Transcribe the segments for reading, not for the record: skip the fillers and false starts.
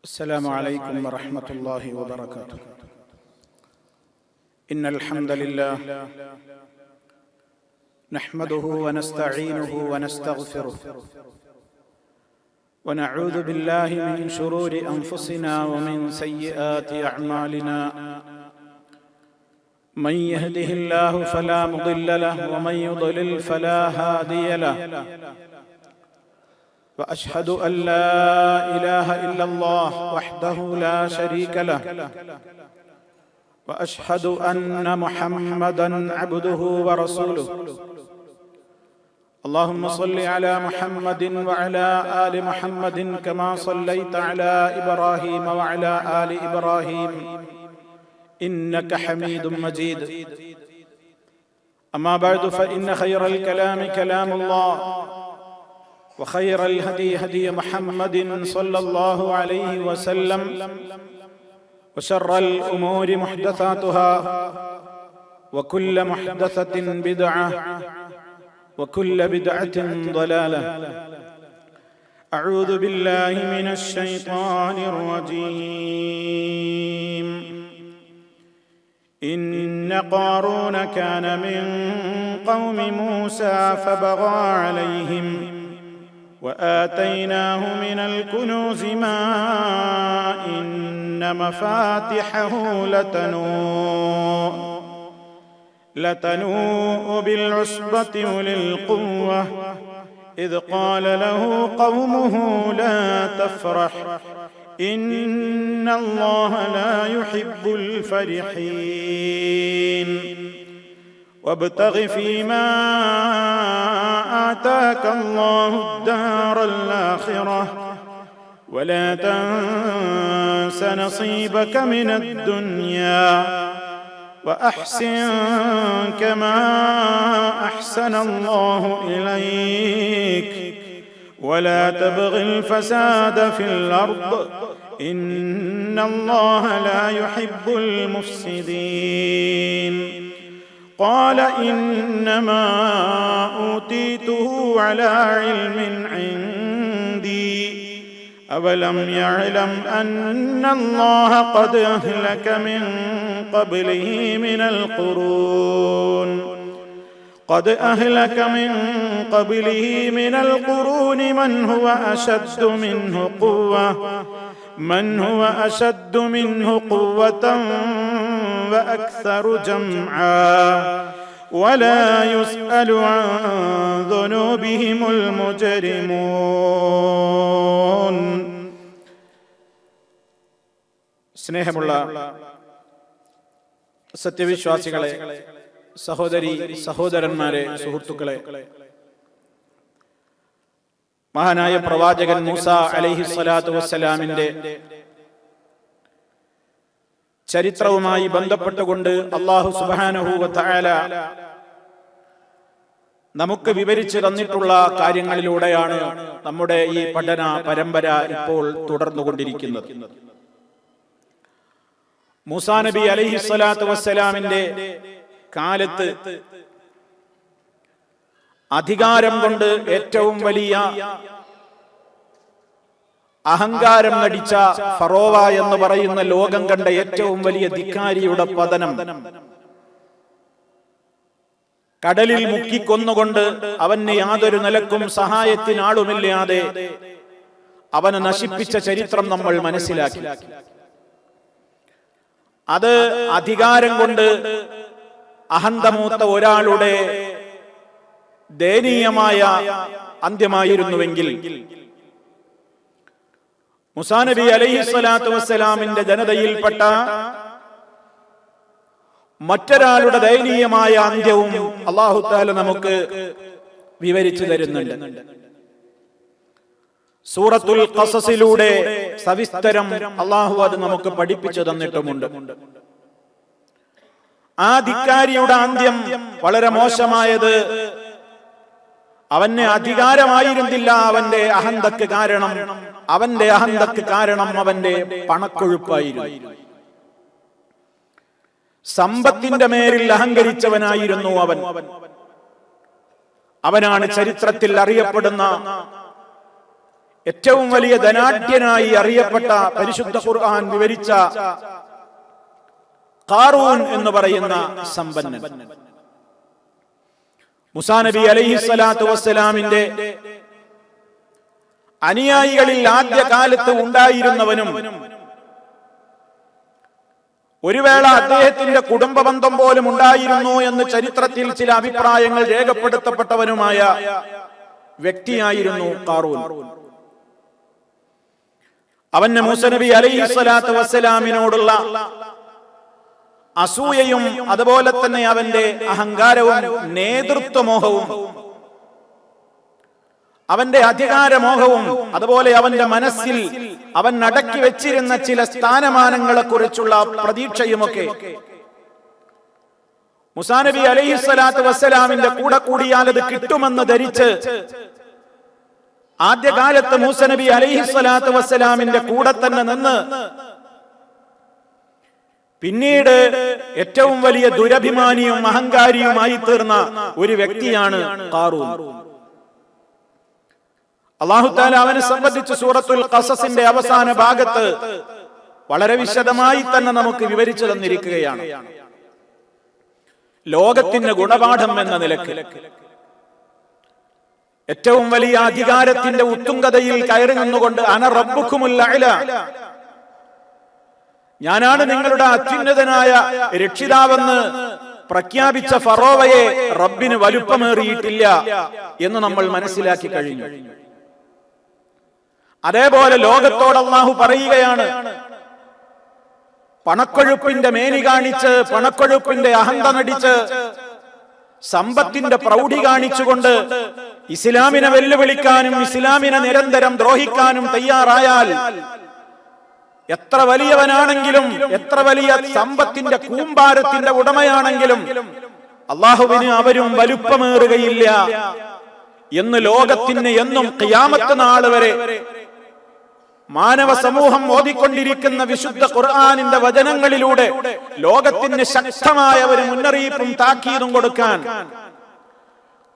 السلام عليكم ورحمة الله وبركاته. إن الحمد لله نحمده ونستعينه ونستغفره ونعوذ بالله من شرور أنفسنا ومن سيئات أعمالنا. من يهده الله فلا مضل له ومن يضلل فلا هادي له. وأشهد أن لا إله إلا الله وحده لا شريك له وأشهد أن محمدًا عبده ورسوله. اللهم صل على محمد وعلى آل محمد كما صليت على إبراهيم وعلى آل إبراهيم إنك حميد مجيد. أما بعد فإن خير الكلام كلام الله وخير الهدي هدي محمد صلى الله عليه وسلم وشر الأمور محدثاتها وكل محدثة بدعة وكل بدعة ضلالة. أعوذ بالله من الشيطان الرجيم. إن قارون كان من قوم موسى فبغى عليهم وآتيناه من الكنوز ما إن مفاتحه لتنوء بالعصبة أولي القوة إذ قال له قومه لا تفرح إن الله لا يحب الفرحين. وابتغ فيما آتاك الله الدار الآخرة ولا تنس نصيبك من الدنيا وأحسن كما أحسن الله إليك ولا تبغ الفساد في الأرض إن الله لا يحب المفسدين. قال إنما أوتيته على علم عندي أولم يعلم أن الله قد أهلك من قبله من القرون من هو أشد منه قوة وأكثر جمعا ولا يسأل عن ذنوبهم المجرمون. സ്നേഹമുള്ള സത്യവിശ്വാസികളെ, സഹോദരി സഹോദരന്മാരെ, സുഹൃത്തുക്കളെ, മഹാനായ പ്രവാചകൻ മൂസ അലൈഹിസ്സലാത്തു വസ്സലാമിന്റെ ചരിത്രവുമായി ബന്ധപ്പെട്ടുകൊണ്ട് അല്ലാഹു സുബ്ഹാനഹു വ തആല നമുക്ക് വിവരിച്ചു തന്നിട്ടുള്ള കാര്യങ്ങളിലൂടെയാണ് നമ്മുടെ ഈ പഠന പരമ്പര ഇപ്പോൾ തുടർന്നുകൊണ്ടിരിക്കുന്നത്. മൂസാ നബി അലൈഹിസ്സലാത്തു വസ്സലാമിന്റെ കാലത്ത് അധികാരം കൊണ്ട് ഏറ്റവും വലിയ അഹങ്കാരം നടിച്ച ഫറോവ എന്ന് പറയുന്ന ലോകം കണ്ട ഏറ്റവും വലിയ ധിക്കാരിയുടെ പതനം, കടലിൽ മുക്കിക്കൊന്നുകൊണ്ട് അവന് യാതൊരു നിലക്കും സഹായത്തിനാളുമില്ലാതെ അവനെ നശിപ്പിച്ച ചരിത്രം നമ്മൾ മനസ്സിലാക്കി. അത് അധികാരം കൊണ്ട് അഹന്തമൂത്ത ഒരാളുടെ ദയനീയമായ അന്ത്യമായിരുന്നുവെങ്കിൽ മൂസാ നബി അലൈഹിസ്സലാത്തു വസ്സലാമിന്റെ ജനതയിൽപ്പെട്ട മറ്റൊരാളുടെ ദയനീയമായ അന്ത്യവും അല്ലാഹു തആല നമുക്ക് വിവരിച്ചു തരുന്നുണ്ട്. സൂറത്തുൽ ഖസസിലൂടെ സവിസ്തരം അല്ലാഹു അത് നമുക്ക് പഠിപ്പിച്ചു തന്നിട്ടുമുണ്ട്. ആ ധിക്കാരിയുടെ അന്ത്യം വളരെ മോശമായത് അവന് അധികാരമായിരുന്നില്ല അവന്റെ അഹന്തക്ക് കാരണം. അവന്റെ പണക്കൊഴുപ്പായിരുന്നു. സമ്പത്തിന്റെ മേലിൽ അഹങ്കരിച്ചവനായിരുന്നു അവൻ. അവനാണ് ചരിത്രത്തിൽ അറിയപ്പെടുന്ന ഏറ്റവും വലിയ ധനാഢ്യനായി അറിയപ്പെട്ട പരിശുദ്ധ ഖുർആൻ വിവരിച്ച ഖാറൂൻ എന്ന് പറയുന്ന സമ്പന്നൻ, മൂസാ നബി അലൈഹിസ്സലാത്തു വസ്സലാമിന്റെ അനുയായികളിൽ ആദ്യകാലത്ത് ഉണ്ടായിരുന്നവനും ഒരു വേള അദ്ദേഹത്തിന്റെ കുടുംബ ബന്ധം പോലും ഉണ്ടായിരുന്നു എന്ന് ചരിത്രത്തിൽ ചില അഭിപ്രായങ്ങൾ രേഖപ്പെടുത്തപ്പെട്ടവനുമായ വ്യക്തിയായിരുന്നു ഖാറൂൻ. അവന് മൂസാ നബി അലൈഹിസ്സലാത്തു വസ്സലാമിനോടുള്ള അസൂയയും അതുപോലെ തന്നെ അവന്റെ അഹങ്കാരവും നേതൃത്വമോഹവും അവന്റെ അധികാരമോഹവും അതുപോലെ അവന്റെ മനസ്സിൽ അവൻ അടക്കി വെച്ചിരുന്ന ചില സ്ഥാനമാനങ്ങളെ കുറിച്ചുള്ള പ്രതീക്ഷയുമൊക്കെ മൂസാ നബി അലൈഹിസ്സലാത്തു വസ്സലാമിന്റെ കൂടെ കൂടിയാൽ അത് കിട്ടുമെന്ന് ധരിച്ച് ആദ്യകാലത്ത് മൂസാ നബി അലൈഹിസ്സലാത്തു വസ്സലാമിന്റെ കൂടെ തന്നെ നിന്ന് പിന്നീട് ഏറ്റവും വലിയ ദുരഭിമാനിയും അഹങ്കാരിയുമായി തീർന്ന ഒരു വ്യക്തിയാണ് ഖാറൂൻ. അല്ലാഹു തആല അവനെ സംബന്ധിച്ച് സൂറത്തുൽ ഖസസിന്റെ അവസാന ഭാഗത്ത് വളരെ വിശദമായി തന്നെ നമുക്ക് വിവരിച്ചു തന്നിരിക്കുകയാണ്. ലോകത്തിന്റെ ഗുണപാഠം എന്ന നിലയ്ക്ക് ഏറ്റവും വലിയ അധികാരത്തിന്റെ ഉത്തുംഗതയിൽ കയറി നിന്നുകൊണ്ട് അന റബ്ബുക്കുമുൽ അഅല, ഞാനാണ് നിങ്ങളുടെ അത്യുന്നതനായ രക്ഷിതാവെന്ന് പ്രഖ്യാപിച്ച ഫറോവയെ റബ്ബിന് വലുപ്പമേറിയിട്ടില്ല എന്ന് നമ്മൾ മനസ്സിലാക്കി കഴിഞ്ഞു. അതേപോലെ ലോകത്തോട് അല്ലാഹു പറയുകയാണ്, പണക്കൊഴുപ്പിന്റെ മേനി കാണിച്ച് പണക്കൊഴുപ്പിന്റെ അഹന്ത നടിച്ച് സമ്പത്തിന്റെ പ്രൗഢി കാണിച്ചുകൊണ്ട് ഇസ്ലാമിനെ വെല്ലുവിളിക്കാനും ഇസ്ലാമിനെ നിരന്തരം ദ്രോഹിക്കാനും തയ്യാറായാൽ എത്ര വലിയവനാണെങ്കിലും എത്ര വലിയ സമ്പത്തിന്റെ കൂമ്പാരത്തിന്റെ ഉടമയാണെങ്കിലും അല്ലാഹുവിന് അവരും വലുപ്പമേറുകയില്ല എന്ന് ലോകത്തിന് എന്നും ഖിയാമത്ത് നാൾ വരെ മാനവ സമൂഹം ഓതിക്കൊണ്ടിരിക്കുന്ന വിശുദ്ധ ഖുർആനിന്റെ വചനങ്ങളിലൂടെ ലോകത്തിന് ശക്തമായ ഒരു മുന്നറിയിപ്പും താക്കീതും കൊടുക്കാൻ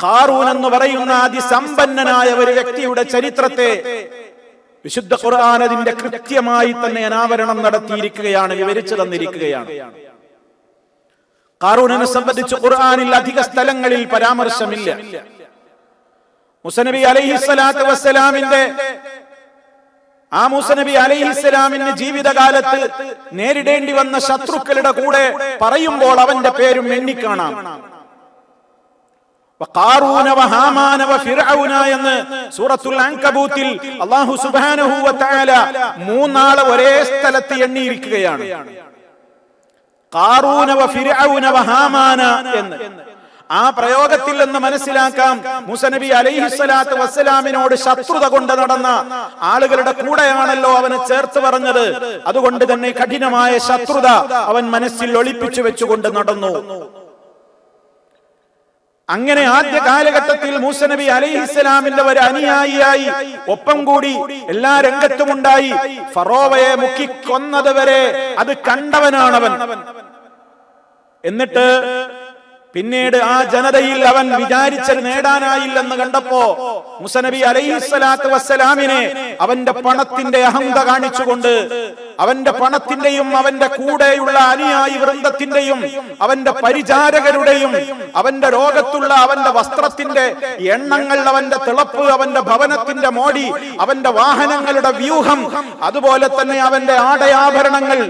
ഖാറൂൻ എന്ന് പറയുന്ന അതിസമ്പന്നനായ ഒരു വ്യക്തിയുടെ ചരിത്രത്തെ വിശുദ്ധ ഖുർആൻ അതിന്റെ കൃത്യമായി തന്നെ അനാവരണം നടത്തിയിരിക്കുകയാണ്, വിവരിച്ചു തന്നിരിക്കുകയാണ്. ഖാറൂനിനെ സംബന്ധിച്ച് ഖുർആനിൽ അധിക സ്ഥലങ്ങളിൽ പരാമർശമില്ല. മൂസാ നബി അലൈഹിസ്സലാത്തു വസ്സലാമിന്റെ മൂസാ നബി അലൈഹിസ്സലാമിന്റെ ജീവിതകാലത്ത് നേരിടേണ്ടി വന്ന ശത്രുക്കളുടെ കൂടെ പറയുമ്പോൾ അവന്റെ പേരും എണ്ണിക്കാണാം. ഖാറൂന വഹാമാന വഫിർഔന എന്ന് സൂറത്തുൽ അൻകബൂത്തിൽ അല്ലാഹു സുബ്ഹാനഹു വ തആല മൂന്നാളെ ഒരേ സ്ഥലത്ത് എണ്ണിയിരിക്കുകയാണ്. ഖാറൂന വഫിർഔന വഹാമാന എന്ന് ആ പ്രയോഗത്തിൽ നിന്ന് മനസ്സിലാക്കാം, മൂസാ നബി അലൈഹിസ്സലാത്തു വസ്സലാമിനോട് ശത്രുത കൊണ്ട് നടന്ന ആളുകളുടെ കൂടെയാണല്ലോ അവനെ ചേർത്ത് പറഞ്ഞത്. അതുകൊണ്ട് തന്നെ കഠിനമായ ശത്രുത അവൻ മനസ്സിൽ ഒളിപ്പിച്ചു വെച്ചുകൊണ്ട് നടന്നു. അങ്ങനെ ആദ്യ കാലഘട്ടത്തിൽ മൂസാ നബി അലൈഹിസ്സലാമിന്റെ ഒരു അനുയായിയായി ഒപ്പം കൂടി എല്ലാ രംഗത്തുമുണ്ടായി. ഫറോവയെ മുക്കിക്കൊന്നത് വരെ അത് കണ്ടവനാണവൻ. എന്നിട്ട് പിന്നീട് ആ ജനതയിൽ അവൻ വിചാരിച്ചത് നേടാനായില്ലെന്ന് കണ്ടപ്പോ മൂസാ നബി അലൈഹിസ്സലാത്തു വസ്സലാമിനെ അവന്റെ പണത്തിന്റെ അഹന്ത കാണിച്ചുകൊണ്ട് അവന്റെ പണത്തിന്റെയും അവന്റെ കൂടെയുള്ള അനുയായി വൃന്ദത്തിന്റെയും അവന്റെ പരിചാരകരുടെയും അവന്റെ ലോകത്തുള്ള അവന്റെ വസ്ത്രത്തിന്റെ എണ്ണങ്ങൾ, അവന്റെ തിളപ്പ്, അവന്റെ ഭവനത്തിന്റെ മോടി, അവന്റെ വാഹനങ്ങളുടെ വ്യൂഹം, അതുപോലെ തന്നെ അവന്റെ ആടയാഭരണങ്ങൾ,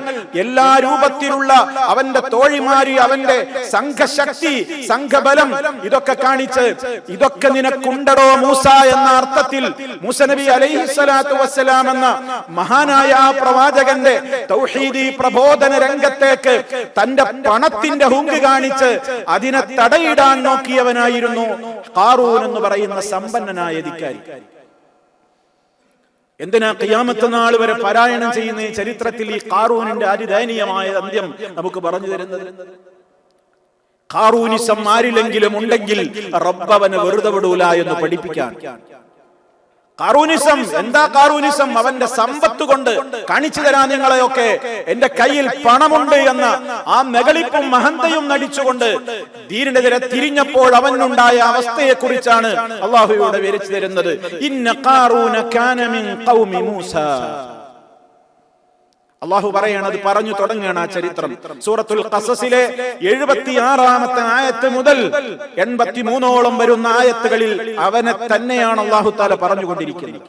എല്ലാ രൂപത്തിലുള്ള അവന്റെ തോഴിമാരി, അവന്റെ സംഘശക്തി, സംഘബലം, ഇതൊക്കെ കാണിച്ച് ഇതൊക്കെ നിനക്കുണ്ടടോ മൂസ എന്ന അർത്ഥത്തിൽ മൂസാ നബി അലൈഹിസ്സലാത്തു വസ്സലാം എന്ന മഹാനായ ആ പ്രവാചകന്റെ തൗഹീദി പ്രബോധന രംഗത്തേക്ക് തന്റെ പണത്തിന്റെ ഹുങ്ക് കാണിച്ച് അതിനെ തടയിടാൻ നോക്കിയവനായിരുന്നു ഖാറൂൻ എന്ന് പറയുന്ന സമ്പന്നനായ അധികാരി. എന്തിനാ ഖിയാമത്ത് നാൾ വരെ പാരായണം ചെയ്യുന്ന ഈ ചരിത്രത്തിൽ ഈ ഖാറൂനിന്റെ അതിദയനീയമായ അന്ത്യം നമുക്ക് പറഞ്ഞു തരുന്നത്? ഖാറൂനിസം ആരിലെങ്കിലും ഉണ്ടെങ്കിൽ റബ്ബ് അവനെ വെറുതെ വിടൂല എന്ന് പഠിപ്പിക്കാൻ. കാറൂനിസം. എന്താ കാറൂനിസം? അവന്റെ സമ്പത്ത് കൊണ്ട് കാണിച്ചു തരാൻ നിങ്ങളെയൊക്കെ, എന്റെ കയ്യിൽ പണമുണ്ട് എന്ന ആ മെകളിപ്പും മഹന്തയും നടിച്ചുകൊണ്ട് ദീനിനെതിരെ തിരിഞ്ഞപ്പോൾ അവനുണ്ടായ അവസ്ഥയെ കുറിച്ചാണ് അള്ളാഹുവോട് വിവരിച്ചു തരുന്നത്. ഇന്ന ഖാറൂന കാന മിൻ ഖൗമി മൂസ. അള്ളാഹു പറയണത് പറഞ്ഞു തുടങ്ങുകയാണ് ആ ചരിത്രം. സൂറത്തുൽ ഖസസിലെ 76-ാമത്തെ ആയത്ത് മുതൽ 83ഓളം വരുന്ന ആയത്തുകളിൽ അവനെ തന്നെയാണ് അള്ളാഹു തആല പറഞ്ഞുകൊണ്ടിരിക്കുന്നത്.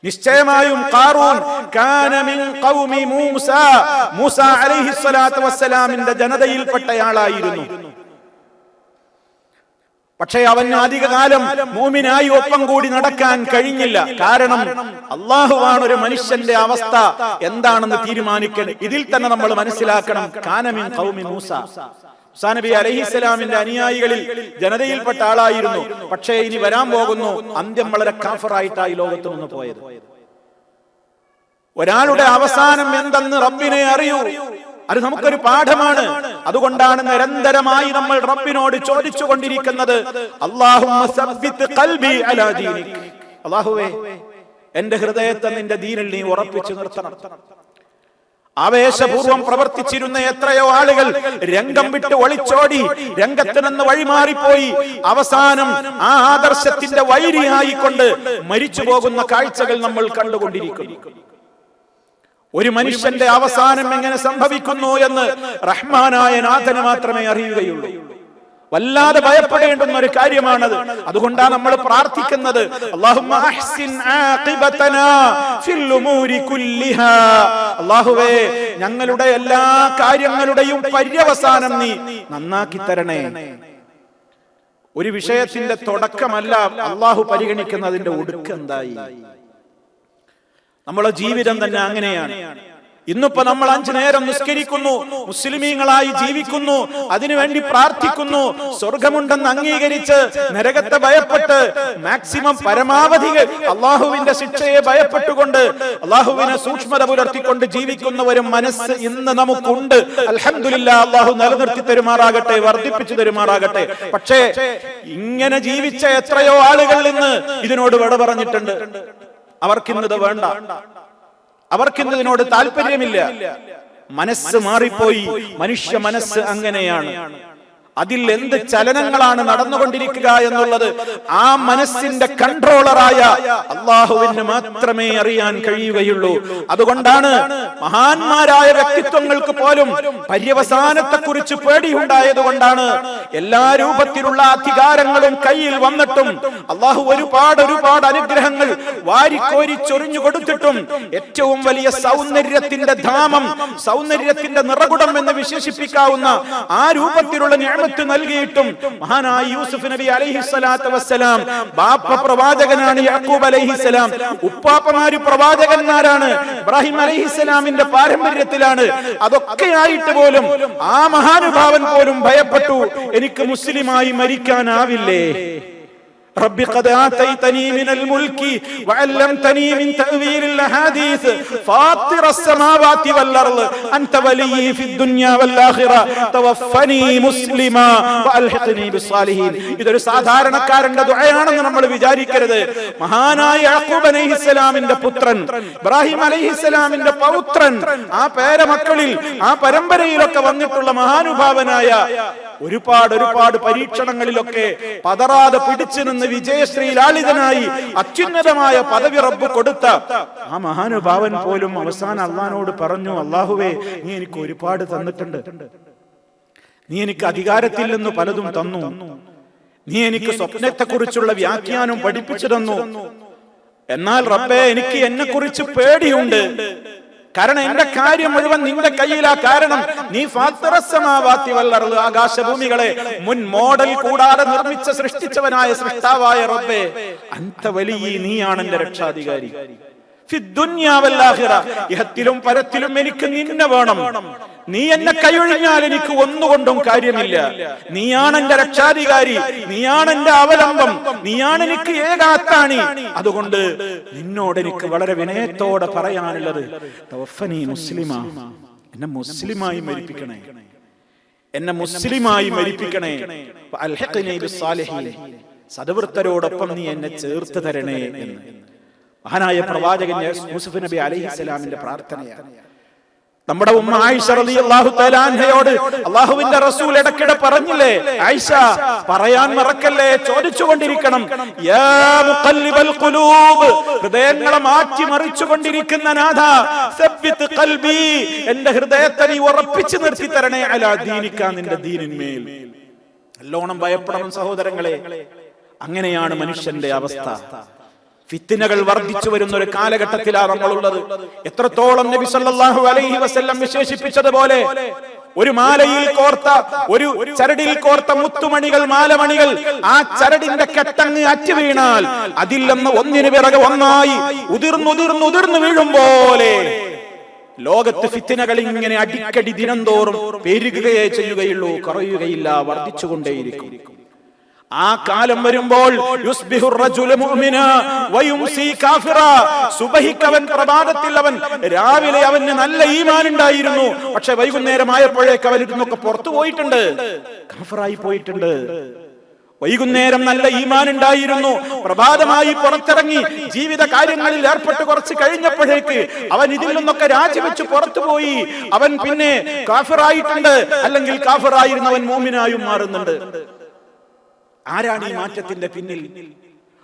നിശ്ചയമായും ഖാറൂൻ കാന മിൻ ഖൗമി മൂസ, മൂസ അലൈഹിസ്സലാത്തു വസ്സലാമിന്റെ ജനതയിൽപ്പെട്ടയാളായിരുന്നു. പക്ഷേ അവന് അധികകാലം മൂമിനായി ഒപ്പം കൂടി നടക്കാൻ കഴിഞ്ഞില്ല. കാരണം അള്ളാഹുവാണ് ഒരു മനുഷ്യന്റെ അവസ്ഥ എന്താണെന്ന് തീരുമാനിക്കണം. ഇതിൽ തന്നെ നമ്മൾ മനസ്സിലാക്കണം, കാന മിൻ ഖൗമി മൂസ, മൂസാ നബി അലൈഹിസ്സലാമിന്റെ അനുയായികളിൽ ജനതയിൽപ്പെട്ട ആളായിരുന്നു. പക്ഷേ ഇനി വരാൻ പോകുന്നു അന്ത്യം വളരെ കാഫിറായിട്ടായി ലോകത്ത് നിന്ന് പോയത്. ഒരാളുടെ അവസാനം എന്തെന്ന് റബ്ബിനെ അറിയൂ. അത് നമുക്കൊരു പാഠമാണ്. അതുകൊണ്ടാണ് നിരന്തരമായി നമ്മൾ റബ്ബിനോട് ചോദിച്ചുകൊണ്ടിരിക്കുന്നത്, അല്ലാഹുമ്മ സബ്ബിത് ഖൽബി അലാ ദീനിക്. അല്ലാഹുവേ, എന്റെ ഹൃദയത്തെ നിന്റെ ദീനിൽ നീ ഉറപ്പിച്ചു നിർത്തണം. ആവേശപൂർവം പ്രവർത്തിച്ചിരുന്ന എത്രയോ ആളുകൾ രംഗം വിട്ട് ഒളിച്ചോടി, രംഗത്ത് നിന്ന് വഴിമാറിപ്പോയി, അവസാനം ആ ആദർശത്തിന്റെ വൈരിയായിക്കൊണ്ട് മരിച്ചു പോകുന്ന കാഴ്ചകൾ നമ്മൾ കണ്ടുകൊണ്ടിരിക്കുന്നു. ഒരു മനുഷ്യന്റെ അവസാനം എങ്ങനെ സംഭവിക്കുന്നു എന്ന് റഹ്മാനായ നാഥന് മാത്രമേ അറിയുകയുള്ളൂ. വല്ലാതെ ഭയപ്പെടേണ്ടുന്ന ഒരു കാര്യമാണത്. അതുകൊണ്ടാണ് നമ്മൾ പ്രാർത്ഥിക്കുന്നത്, അല്ലാഹുമ്മ അഹ്സിൻ ആഖിബതനാ ഫിൽ ഉമൂരി കുല്ലിഹാ. അല്ലാഹുവേ, ഞങ്ങളുടെ എല്ലാ കാര്യങ്ങളുടെയും പര്യവസാനം നീ നന്നാക്കി തരണേ. ഒരു വിഷയത്തിന്റെ തുടക്കമല്ല അല്ലാഹു പരിഗണിക്കുന്നതിന്റെ ഒടുക്കെന്തായി. നമ്മളെ ജീവിതം തന്നെ അങ്ങനെയാണ്. ഇന്നിപ്പോ നമ്മൾ 5 നേരം നിസ്കരിക്കുന്നു, മുസ്ലിമീങ്ങളായി ജീവിക്കുന്നു, അതിനുവേണ്ടി പ്രാർത്ഥിക്കുന്നു, സ്വർഗമുണ്ടെന്ന് അംഗീകരിച്ച് നരകത്തെ ഭയപ്പെട്ട് മാക്സിമം പരമാവധി അള്ളാഹുവിന്റെ ശിക്ഷയെ ഭയപ്പെട്ടുകൊണ്ട് അള്ളാഹുവിനെ സൂക്ഷ്മത പുലർത്തിക്കൊണ്ട് ജീവിക്കുന്നവരും മനസ്സ് ഇന്ന് നമുക്കുണ്ട്. അൽഹംദുലില്ലാ, അള്ളാഹു നിലനിർത്തി തരുമാറാകട്ടെ, വർദ്ധിപ്പിച്ചു തരുമാറാകട്ടെ. പക്ഷേ ഇങ്ങനെ ജീവിച്ച എത്രയോ ആളുകൾ ഇന്ന് ഇതിനോട് വിട പറഞ്ഞിട്ടുണ്ട്. അവർക്കിന്നത് വേണ്ട, അവർക്കിന്നതിനോട് താല്പര്യമില്ല. മനസ്സ് മാറിപ്പോയി. മനുഷ്യ മനസ്സ് അങ്ങനെയാണ്. അതിൽ എന്ത് ചലനങ്ങളാണ് നടന്നുകൊണ്ടിരിക്കുക എന്നുള്ളത് ആ മനസ്സിന്റെ കൺട്രോളറായ അള്ളാഹുവിന് മാത്രമേ അറിയാൻ കഴിയുകയുള്ളൂ. അതുകൊണ്ടാണ് മഹാന്മാരായ വ്യക്തിത്വങ്ങൾക്ക് പോലും പര്യവസാനത്തെ കുറിച്ച് പേടിയുണ്ടായത് കൊണ്ടാണ് എല്ലാ രൂപത്തിലുള്ള അധികാരങ്ങളും കയ്യിൽ വന്നിട്ടും അള്ളാഹു ഒരുപാട് അനുഗ്രഹങ്ങൾ വാരിക്കോരി ചൊരിഞ്ഞു കൊടുത്തിട്ടും ഏറ്റവും വലിയ സൗന്ദര്യത്തിന്റെ ധാമം, സൗന്ദര്യത്തിന്റെ നിറകുടം എന്ന് വിശേഷിപ്പിക്കാവുന്ന ആ രൂപത്തിലുള്ള നൽകിയിട്ടും മഹാനായ യൂസുഫ് നബി അലൈഹിസ്സലാത്തു വസ്സലാം ബാപ്പ പ്രവാചകനാണ്, യാക്കൂബ് അലൈഹിസ്സലാം ഉപ്പാപ്പമാര് പ്രവാചകന്മാരാണ്, ഇബ്രാഹിം അലൈഹിസ്സലാമിന്റെ പാരമ്പര്യത്തിലാണ്. അതൊക്കെ ആയിട്ട് പോലും ആ മഹാനുഭാവൻ പോലും ഭയപ്പെട്ടു, എനിക്ക് മുസ്ലിമായി മരിക്കാനാവില്ലേ. رب قد آتيتني من الملك وعلمتني من تأويل الأحاديث فاطر السماوات والأرض أنت ولي في الدنيا والآخرة توفني مسلما وألحقني بالصالحين. ഇതൊരു സാധാരണക്കാരന്റെ ദുആയാണെന്ന് നമ്മൾ വിചാരിക്കരുത്. മഹാനായ യാക്കൂബ് അലൈഹിസ്സലാമിന്റെ പുത്രൻ, ഇബ്രാഹിം അലൈഹിസ്സലാമിന്റെ പൗത്രൻ, ആ പേരമക്കളിൽ ആ പരമ്പരയിലൊക്കെ വന്നിട്ടുള്ള മഹാനുഭാവനായ ഒരുപാട് പരീക്ഷണങ്ങളിലൊക്കെ പതറാതെ പിടിച്ചു നിന്ന് വിജയശ്രീ ലാളിതനായി അത്യുന്നതമായ പദവി റബ്ബ് കൊടുത്ത ആ മഹാനുഭാവൻ പോലും അവസാനം അള്ളാഹിനോട് പറഞ്ഞു, അല്ലാഹുവേ, നീ എനിക്ക് ഒരുപാട് തന്നിട്ടുണ്ട്, നീ എനിക്ക് അധികാരത്തിൽ നിന്ന് പലതും തന്നു, നീ എനിക്ക് സ്വപ്നത്തെ കുറിച്ചുള്ള വ്യാഖ്യാനം പഠിപ്പിച്ചു തന്നു. എന്നാൽ റബ്ബേ, എനിക്ക് എന്നെ കുറിച്ച് പേടിയുണ്ട്. കാരണം എന്റെ കാര്യം മുഴുവൻ നിന്റെ കയ്യിലാ. കാരണം നീ ഫാത്തിറസ്സമാവാതി വൽ അർള്, ആകാശഭൂമികളെ മുൻ മോഡൽ കൂടാതെ നിർമ്മിച്ച സൃഷ്ടിച്ചവനായ സൃഷ്ടാവായ റബ്ബേ, അൻത വലിയ, നീയാണ് എന്റെ രക്ഷാധികാരി. ഇഹത്തിലും പരത്തിലും എനിക്ക് നിന്നെ വേണം. നീ എന്നെ കൈയൊഴിഞ്ഞാൽ എനിക്ക് ഒന്നുകൊണ്ടും കാര്യമില്ല. നീയാണ് എന്റെ രക്ഷാധികാരി, നീയാണ് എന്റെ അവലംബം, നീയാണ് എനിക്ക് ഏകാത്താണി. അതുകൊണ്ട് നിന്നോട് എനിക്ക് വളരെ വിനയത്തോടെ പറയാനുള്ളത്, തവഫനി മുസ്ലിമാ, എന്നെ മുസ്ലിമായി മരിപ്പിക്കണേ, എന്നെ മുസ്ലിമായി മരിപ്പിക്കണേ. അൽഹിഖ്നി ബിസ്സാലിഹീൻ, സദ്വൃത്തരോടൊപ്പം നീ എന്നെ ചേർത്ത് തരണേ എന്ന് മഹാനായ പ്രവാചകൻ യൂസുഫ് നബി അലൈഹിസ്സലാമിന്റെ പ്രാർത്ഥനയാണ്. നമ്മുടെ ഉമ്മ ആയിഷ റളിയല്ലാഹു തആല അൻഹയോട് അല്ലാഹുവിന്റെ റസൂൽ ഇടയ്ക്കിടെ പറഞ്ഞില്ലേ, ആയിഷ പറയാൻ മറക്കല്ലേ, ചോദിച്ചുകൊണ്ടിരിക്കണം, യാ മുഖല്ലിബൽ ഖുലൂബ്, ഹൃദയങ്ങളെ മാറ്റി മറിച്ചുകൊണ്ടിരിക്കുന്ന നാഥ, സബ്ബിത് ഖൽബി, എന്റെ ഹൃദയത്തെ നീ ഉറപ്പിച്ചു നിർത്തി തരണേ, അലാ ദീനിക, നിന്റെ ദീനിന്മേൽ. നല്ലോണം ഭയപ്പെടണം സഹോദരങ്ങളെ. അങ്ങനെയാണ് മനുഷ്യന്റെ അവസ്ഥ. ഫിത്നകൾ വർദ്ധിച്ചു വരുന്ന ഒരു കാലഘട്ടത്തിലാണ് നമ്മളുള്ളത്. എത്രത്തോളം നബി സല്ലല്ലാഹു അലൈഹി വസല്ലം വിശേഷിപ്പിച്ചതുപോലെ ഒരു മാലയിൽ കോർത്ത, ഒരു ചരടിൽ കോർത്ത മുത്തുമണികൾ, മാലമണികൾ, ആ ചരടിന്റെ കെട്ടങ്ങ് അറ്റു വീണാൽ അതിൽ നിന്ന് ഒന്നിനു പിറകെ ഒന്നായി ഉതിർന്നുതിർന്നുതിർന്നു വീഴും പോലെ ലോകത്ത് ഫിത്നകൾ ഇങ്ങനെ അടിക്കടി ദിനംതോറും പെരുകുകയേ ചെയ്യുകയുള്ളൂ, കുറയുകയില്ല, വർദ്ധിച്ചുകൊണ്ടേയിരിക്കും. ആ കാലം വരുമ്പോൾ സുബഹിക്കവൻ, പ്രഭാതത്തിൽ അവൻ, രാവിലെ അവന് നല്ല ഈമാൻ ഉണ്ടായിരുന്നു, പക്ഷെ വൈകുന്നേരമായപ്പോഴേക്ക് അവൻ ഇരുന്നൊക്കെ പുറത്തു പോയിട്ടുണ്ട്, കാഫിറായി പോയിട്ടുണ്ട്. വൈകുന്നേരം നല്ല ഈമാൻ ഉണ്ടായിരുന്നു, പ്രഭാതമായി പുറത്തിറങ്ങി ജീവിത കാര്യങ്ങളിൽ ഏർപ്പെട്ട് കുറച്ച് കഴിഞ്ഞപ്പോഴേക്ക് അവൻ ഇതിൽ നിന്നൊക്കെ രാജിവെച്ച് പുറത്തുപോയി. അവൻ പിന്നെ കാഫിറായിട്ടുണ്ട്, അല്ലെങ്കിൽ കാഫിറായിരുന്നവൻ മോമിനായും മാറുന്നുണ്ട്. ആരാണ് ഈ മാറ്റത്തിന്റെ പിന്നിൽ?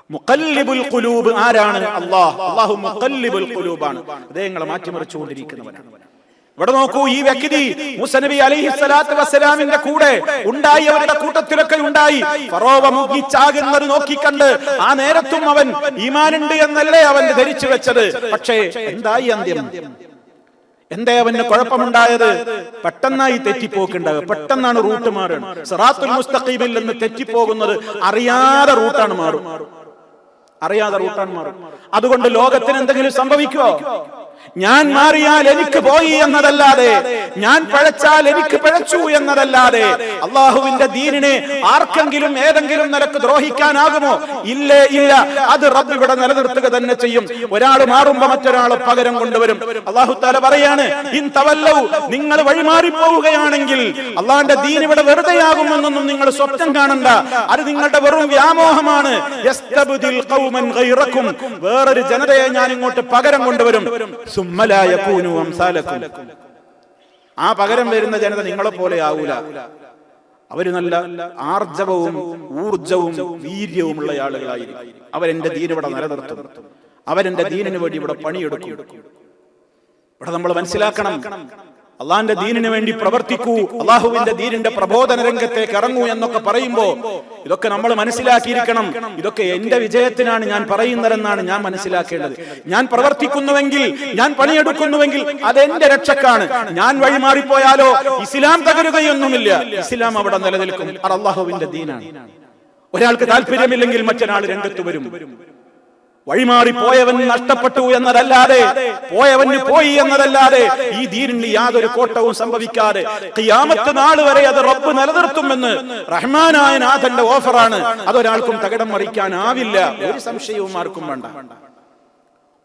മുഖല്ലിബുൽ ഖുലൂബ് ആരാണ്? അല്ലാഹ്. അല്ലാഹു മുഖല്ലിബുൽ ഖുലൂബാണ്, ഹൃദയങ്ങളെ മാറ്റിമറിച്ചുകൊണ്ടിരിക്കുന്നവനാണ്. ഇവിടെ നോക്കൂ, ഈ വ്യക്തി മൂസ നബി അലൈഹിസ്സലാത്തു വസ്സലാമിന്റെ കൂടെ ഉണ്ടായി, അവരുടെ കൂട്ടത്തിലൊക്കെ ഉണ്ടായി. ഫറോവ മുങ്ങിച്ചാകുന്നത് നോക്കിക്കണ്ട് ആ നേരത്തും അവൻ ഈമാനുണ്ട് എന്നല്ലേ അവൻ ധരിച്ചു വെച്ചത്. പക്ഷേ എന്തായി അന്ത്യം? എന്തേ അവന് കുഴപ്പമുണ്ടായത്? പെട്ടെന്നായി തെറ്റിപ്പോക്കുണ്ടാവുക, പെട്ടെന്നാണ് റൂട്ട് മാറുന്നത്. സിറാത്തുൽ മുസ്തഖീമിൽ നിന്ന് തെറ്റിപ്പോകുന്നത് അറിയാതെ റൂട്ടാണ് മാറും, അറിയാതെ റൂട്ടാണ് മാറും. അതുകൊണ്ട് ലോകത്തിന് എന്തെങ്കിലും സംഭവിക്കുമോ? ഞാൻ മാറിയാൽ എനിക്ക് പോയി എന്നതല്ലാതെ, ഞാൻ പഴച്ചാൽ എനിക്ക് പഴച്ചു എന്നതല്ലാതെ അള്ളാഹുവിന്റെ ദീനിനെ ആർക്കെങ്കിലും ഏതെങ്കിലും നിലക്ക് ദ്രോഹിക്കാനാകുമോ? ഇല്ലേ, ഇല്ല. അത് റബ്ബ് ഇവിടെ നിലനിർത്തുക തന്നെ ചെയ്യും. ഒരാൾ മാറുമ്പോ മറ്റൊരാൾ പകരം കൊണ്ടുവരും. അല്ലാഹു തആല പറയാണ്, ഇൻ തവല്ലൗ, നിങ്ങൾ വഴിമാറിപ്പോവുകയാണെങ്കിൽ അള്ളാഹുവിന്റെ ദീൻ ഇവിടെ വെറുതെയാകുമെന്നൊന്നും നിങ്ങൾ സ്വപ്നം കാണണ്ട. അത് നിങ്ങളുടെ വെറും വ്യാമോഹമാണ്. യസ്തബ്ദിൽ ഖൗമൻ ഗൈറക്കും, വേറൊരു ജനതയെ ഞാൻ ഇങ്ങോട്ട് പകരം കൊണ്ടുവരും. ആ പകരം വരുന്ന ജനത നിങ്ങളെ പോലെ ആവൂല. അവര് നല്ല ആർജവവും ഊർജവും വീര്യവുമുള്ള ആളുകളായിരിക്കും. അവരെന്റെ ദീൻ ഇവിടെ നിലനിർത്തും, അവരെന്റെ ദീനിന് വേണ്ടി ഇവിടെ പണിയെടുക്കും. ഇവിടെ നമ്മൾ മനസ്സിലാക്കണം, അള്ളാഹിന്റെ ദീനിന് വേണ്ടി പ്രവർത്തിക്കൂ, അള്ളാഹുവിന്റെ ദീനിന്റെ പ്രബോധന രംഗത്തേക്ക് ഇറങ്ങൂ എന്നൊക്കെ പറയുമ്പോ ഇതൊക്കെ നമ്മൾ മനസ്സിലാക്കിയിരിക്കണം. ഇതൊക്കെ എന്റെ വിജയത്തിനാണ് ഞാൻ പറയുന്നതെന്നാണ് ഞാൻ മനസ്സിലാക്കേണ്ടത്. ഞാൻ പ്രവർത്തിക്കുന്നുവെങ്കിൽ, ഞാൻ പണിയെടുക്കുന്നുവെങ്കിൽ അതെന്റെ രക്ഷക്കാണ്. ഞാൻ വഴിമാറിപ്പോയാലോ ഇസ്ലാം തകരുകയൊന്നുമില്ല, ഇസ്ലാം അവിടെ നിലനിൽക്കും. അത് അള്ളാഹുവിന്റെ ദീനാണ്. ഒരാൾക്ക് താല്പര്യമില്ലെങ്കിൽ മറ്റൊരാൾ രംഗത്ത് വരും. വഴിമാറി പോയവൻ നഷ്ടപ്പെട്ടു എന്നതല്ലാതെ, പോയവന് പോയി എന്നതല്ലാതെ ഈ ദീനിന് യാതൊരു കോട്ടവും സംഭവിക്കാതെ ഖിയാമത്ത് നാൾ വരെ അത് റബ്ബ് നിലനിർത്തുമെന്ന് റഹ്മാനായ നാഥന്റെ ഓഫറാണ്. അതൊരാൾക്കും തകിടം മറിക്കാനാവില്ല, ഒരു സംശയവും ആർക്കും വേണ്ട.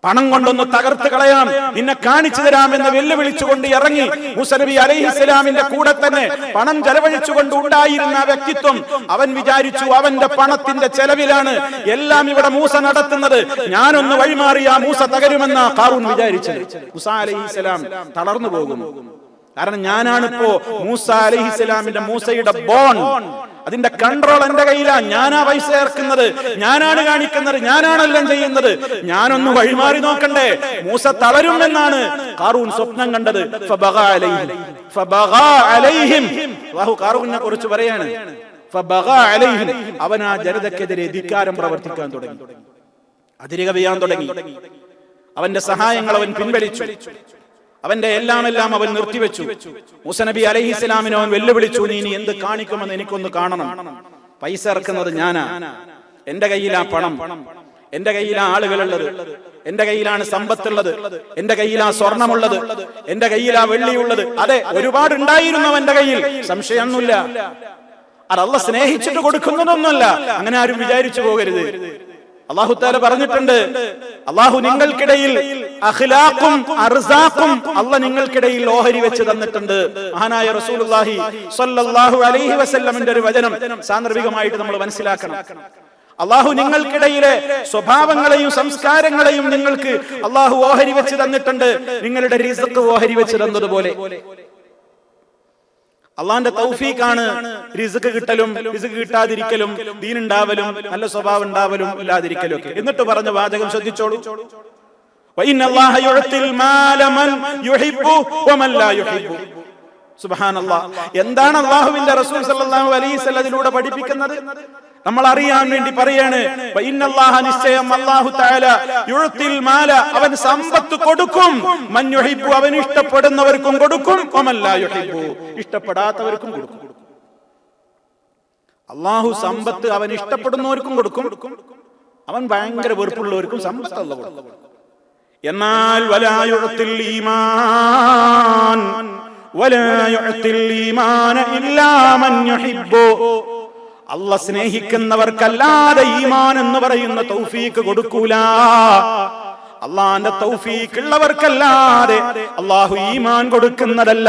പണം കൊണ്ടൊന്ന് തകർത്ത് കളയാം, നിന്നെ കാണിച്ചു തരാമെന്ന് വെല്ലുവിളിച്ചുകൊണ്ട് ഇറങ്ങി മൂസ നബി അലൈഹിസ്സലാമിന്റെ കൂടെ തന്നെ പണം ചെലവഴിച്ചുകൊണ്ട് ഉണ്ടായിരുന്ന വ്യക്തിത്വം. അവൻ വിചാരിച്ചു അവന്റെ പണത്തിന്റെ ചെലവിലാണ് എല്ലാം ഇവിടെ മൂസ നടത്തുന്നത്, ഞാനൊന്ന് വഴിമാറിയ മൂസ തകരുമെന്ന ഖാറൂൻ വിചാരിച്ചത്. മൂസ അലൈഹിസ്സലാം തളർന്നു പോകും. കാരണം ഞാനാണിപ്പോ മൂസ അലൈഹിസ്സലാമിന്റെ, മൂസയുടെ ബോൺ, അതിന്റെ കൺട്രോൾ എന്റെ കയ്യിലാണ്. ഞാനാ പൈസ ഇറക്കുന്നത്, ഞാനാണ് കാണിക്കുന്നത്, ഞാനാണെല്ലാം ചെയ്യുന്നത്. ഞാനൊന്ന് വഴിമാറി നോക്കണ്ടേ? മൂസ തളരുമെന്നാണ് ഖാറൂൻ സ്വപ്നം കണ്ടത്. ഖാറൂനെ കുറിച്ച് പറയാണ്, അവൻ ആ ജനതക്കെതിരെ ധിക്കാരം പ്രവർത്തിക്കാൻ തുടങ്ങി, അതിരുകവിയാൻ തുടങ്ങി. അവന്റെ സഹായങ്ങൾ അവൻ പിൻവലിച്ചു, അവന്റെ എല്ലാം അവൻ നിർത്തിവെച്ചു. മൂസ നബി അലൈഹിസ്സലാമിനെ അവൻ വെല്ലുവിളിച്ചു, നീ ഇനി എന്ത് കാണിക്കുമെന്ന് എനിക്കൊന്ന് കാണണം. പൈസ ഇറക്കുന്നത് ഞാനാ, എന്റെ കയ്യിലാ പണം, എന്റെ കയ്യിലാ ആളുകളുള്ളത്, എന്റെ കയ്യിലാണ് സമ്പത്തുള്ളത്, എന്റെ കയ്യിലാ സ്വർണമുള്ളത്, എന്റെ കയ്യിലാ വെള്ളിയുള്ളത്. അതെ, ഒരുപാട് ഉണ്ടായിരുന്നു അവന്റെ കയ്യിൽ, സംശയമൊന്നുമില്ല. അത് അള്ളാഹ് സ്നേഹിച്ചിട്ട് കൊടുക്കുന്നതൊന്നുമല്ല, അങ്ങനെ ആരും വിചാരിച്ചു പോകരുത്. അല്ലാഹു തആല പറഞ്ഞിട്ടുണ്ട്, അല്ലാഹു നിങ്ങൾക്കിടയിൽ അഖ്ലാഖും അർസാഖും അല്ലാഹ് നിങ്ങൾക്കിടയിൽ ഓഹരി വെച്ച് തന്നിട്ടുണ്ട്. മഹാനായ റസൂലുള്ളാഹി സ്വല്ലല്ലാഹു അലൈഹി വസല്ലമിന്റെ ഒരു വചനം സാന്ദർഭികമായിട്ട് നമ്മൾ മനസ്സിലാക്കണം. അള്ളാഹു നിങ്ങൾക്കിടയിലെ സ്വഭാവങ്ങളെയും സംസ്കാരങ്ങളെയും നിങ്ങൾക്ക് അള്ളാഹു ഓഹരി വെച്ച് തന്നിട്ടുണ്ട്, നിങ്ങളുടെ റിസ്ക് ഓഹരി വെച്ച് തന്നതുപോലെ. അള്ളാന്റെ തൗഫീഖാണ് റിസ്ക് കിട്ടലും റിസ്ക് കിട്ടാതിരിക്കലും, ദീനുണ്ടാവലും നല്ല സ്വഭാവം ഉണ്ടാവലും ഇല്ലാതിരിക്കലും ഒക്കെ. എന്നിട്ട് പറഞ്ഞ വാചകം ശ്രദ്ധിച്ചോളൂ, സുബ്ഹാനല്ലാഹ്. എന്താണ് അള്ളാഹുവിന്റെ റസൂൽ സല്ലല്ലാഹു അലൈഹി വസല്ലം അതിലൂടെ പഠിപ്പിക്കുന്നത്? നമ്മൾ അറിയാൻ വേണ്ടി പറയാണ്, നിശ്ചയം അല്ലാഹു തആല യുഅ്തിൽ മാല, അവൻ സമ്പത്ത് കൊടുക്കും, മൻ യുഹിബ്ബു, അവൻ ഇഷ്ടപ്പെടുന്നവർക്കും കൊടുക്കും, വമൻ ലാ യുഹിബ്ബു, ഇഷ്ടപ്പെടാത്തവർക്കും കൊടുക്കും. അല്ലാഹു സമ്പത്ത് അവൻ ഇഷ്ടപ്പെടുന്നവർക്കും കൊടുക്കും, അവൻ ഭയങ്കര വെറുപ്പുള്ളവർക്കും സമ്പത്ത് അല്ലാഹു കൊടുക്കും. എന്നാൽ വലാ യുഅ്തിൽ ഈമാൻ വലാ യുഅ്തിൽ ഈമാന ഇല്ലാ മൻ യുഹിബ്ബു, അല്ലാഹ് സ്നേഹിക്കുന്നവർക്കല്ലാതെ ഈമാൻ എന്ന് പറയുന്ന തൗഫീഖ് കൊടുക്കൂല. അള്ളാന്റെ തൗഫീഖ് ഉള്ളവർക്കല്ലാതെ അള്ളാഹു ഈമാൻ കൊടുക്കുന്നതല്ല.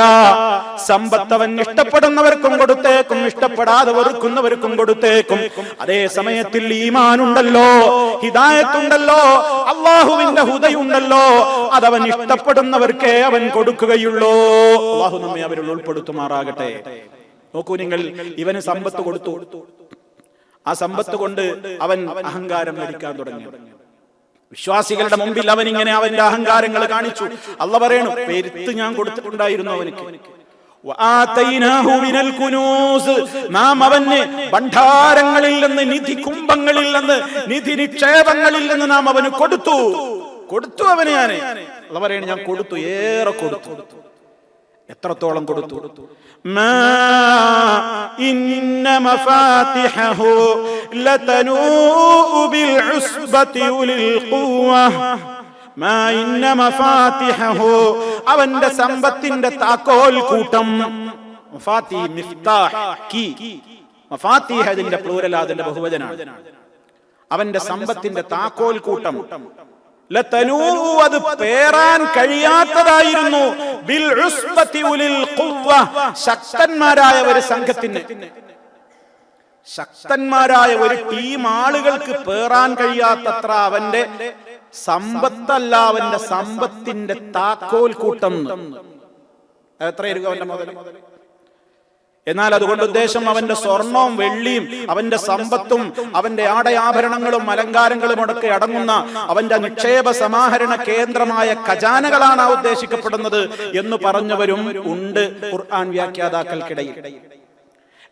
സമ്പത്ത് അവൻ ഇഷ്ടപ്പെടുന്നവർക്കും കൊടുത്തേക്കും, ഇഷ്ടപ്പെടാതെ വെറുക്കുന്നവർക്കും കൊടുത്തേക്കും. അതേ സമയത്തിൽ ഈമാൻ ഉണ്ടല്ലോ, ഹിദായത്തുണ്ടല്ലോ, അള്ളാഹുവിന്റെ ഹുദയുണ്ടല്ലോ, അതവൻ ഇഷ്ടപ്പെടുന്നവർക്കേ അവൻ കൊടുക്കുകയുള്ളൂ. അള്ളാഹു നമ്മെ അവരിൽ ഉൾപ്പെടുത്തുമാറാകട്ടെ. നോക്കൂ നിങ്ങൾ, ഇവന് സമ്പത്ത് കൊടുത്തു, ആ സമ്പത്ത് കൊണ്ട് അവൻ അഹങ്കാരം നടിക്കാൻ തുടങ്ങി. വിശ്വാസികളുടെ മുമ്പിൽ അവൻ ഇങ്ങനെ അവന്റെ അഹങ്കാരങ്ങൾ കാണിച്ചു. അല്ലാഹ് പറയണു, പെരുത്ത് ഞാൻ കൊടുത്തിട്ടുണ്ടായിരുന്നു അവനക്ക്. നാം അവന് ഭണ്ഡാരങ്ങളിൽ നിന്ന്, നിധി കുംഭങ്ങളിൽ നിന്ന്, നിധി നിക്ഷേപങ്ങളിൽ നിന്ന് നാം അവന് കൊടുത്തു അവന്. അല്ലാഹ് പറയണു, ഞാൻ കൊടുത്തു, ഏറെ കൊടുത്തു. എത്രത്തോളം കൊടുത്തു? മാ ഇന്ന മഫാതിഹു ലതനൂഉ ബിൽ ഉസ്ബതി ഉലിൽ ഖുവ്വ. മാ ഇന്ന മഫാതിഹു, അവന്റെ സമ്പത്തിന്റെ താക്കോൽ കൂട്ടം. മഫാതിഹ് മിഫ്താഹ്, കീ. മഫാതിഹ് അതിന്റെ പ്ലൂറൽ, അതിന്റെ ബഹുവചനാണ്. അവന്റെ സമ്പത്തിന്റെ താക്കോൽ കൂട്ടം. ലതനൂഉ, അത് പേറാൻ കഴിയാത്തതായിരുന്നു. ബിൽ ഉസ്ബതി ഉലിൽ ഖുവ്വ, ശക്തന്മാരായ ഒരു സംഘത്തിന്, ശക്തന്മാരായ ഒരു ടീം ആളുകൾക്ക് പേറാൻ കഴിയാത്തത്ര അവന്റെ സമ്പത്തല്ല, അവന്റെ സമ്പത്തിന്റെ താക്കോൽ കൂട്ടം. എത്രയായിരിക്കും അവന്റെ മുതൽ? എന്നാൽ അതുകൊണ്ട് ഉദ്ദേശം അവന്റെ സ്വർണവും വെള്ളിയും അവന്റെ സമ്പത്തും അവന്റെ ആടയാഭരണങ്ങളും അലങ്കാരങ്ങളും ഒക്കെ അടങ്ങുന്ന അവന്റെ നിക്ഷേപ സമാഹരണ കേന്ദ്രമായ ഖജാനകളാണ് ഉദ്ദേശിക്കപ്പെടുന്നത് എന്ന് പറഞ്ഞവരും ഉണ്ട് ഖുർആൻ വ്യാഖ്യാതാക്കൾക്കിടയിൽ.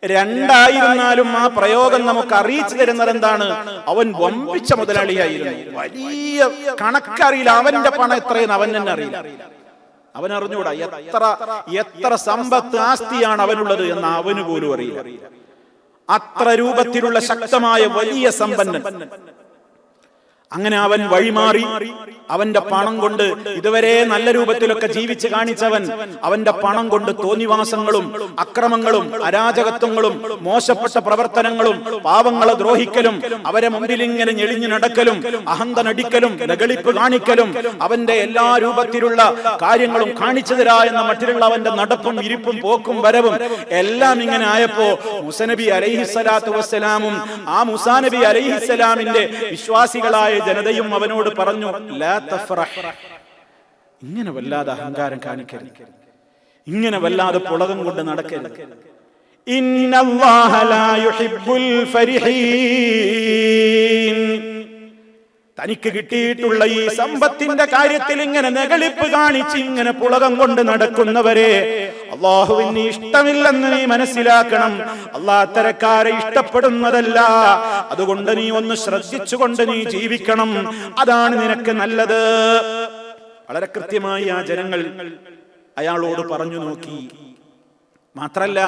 രണ്ടായിരുന്നാലും ആ പ്രയോഗം നമുക്ക് അറിയിച്ചു തരുന്നത് എന്താണ്? അവൻ വമ്പിച്ച മുതലാളിയായിരുന്നു. വലിയ കണക്കറിയില്ല, അവന്റെ പണം എത്രയെന്ന് അവൻ തന്നെ അറിയില്ല. അവനറിഞ്ഞൂടാ എത്ര സമ്പത്ത് ആസ്തിയാണ് അവനുള്ളത് എന്ന് അവന് പോലും അറിയില്ല. അത്ര രൂപത്തിലുള്ള ശക്തമായ വലിയ സമ്പന്നൻ. അങ്ങനെ അവൻ വഴിമാറി. അവന്റെ പണം കൊണ്ട് ഇതുവരെ നല്ല രൂപത്തിലൊക്കെ ജീവിച്ച് കാണിച്ചവൻ അവന്റെ പണം കൊണ്ട് തോന്നിവാസങ്ങളും അക്രമങ്ങളും അരാജകത്വങ്ങളും മോശപ്പെട്ട പ്രവർത്തനങ്ങളും പാവങ്ങളെ ദ്രോഹിക്കലും അവരെ മുമ്പിൽ ഇങ്ങനെ ഞെളിഞ്ഞു നടക്കലും അഹന്ത നടിക്കലും നകളിപ്പ് കാണിക്കലും അവന്റെ എല്ലാ രൂപത്തിലുള്ള കാര്യങ്ങളും കാണിച്ചു തരാ എന്ന മട്ടിലുള്ള അവന്റെ നടപ്പും ഇരിപ്പും പോക്കും വരവും എല്ലാം ഇങ്ങനെ ആയപ്പോ മുസനബി അലൈഹിസ്സലാത്തു വസ്സലാമും ആ മുസാനബി അലൈഹിസ്സലാമിന്റെ വിശ്വാസികളായ ജനതയും അവനോട് പറഞ്ഞു, ലാ തഫ്റഹ്, ഇങ്ങനെ വല്ലാതെ അഹങ്കാരം കാണിക്കരുത്, ഇങ്ങനെ വല്ലാതെ പുളകം കൊണ്ട് നടക്കരുത്. ഇന്നല്ലാഹ ലാ യുഹിബ്ബുൽ ഫരിഹീൻ. തനിക്ക് കിട്ടിയിട്ടുള്ള ഈ സമ്പത്തിന്റെ കാര്യത്തിൽ ഇങ്ങനെ നെകളിപ്പ് കാണിച്ച് ഇങ്ങനെ പുളകം കൊണ്ട് നടക്കുന്നവരെ അല്ലാഹുവിന് ഇഷ്ടമില്ലെന്ന് നീ മനസ്സിലാക്കണം. അല്ലാഹ് അത്തരക്കാരെ ഇഷ്ടപ്പെടുന്നതല്ല. അതുകൊണ്ട് നീ ഒന്ന് ശ്രദ്ധിച്ചുകൊണ്ട് നീ ജീവിക്കണം, അതാണ് നിനക്ക് നല്ലത്. വളരെ കൃത്യമായി ആ ജനങ്ങൾ അയാളോട് പറഞ്ഞു നോക്കി. മാത്രല്ല,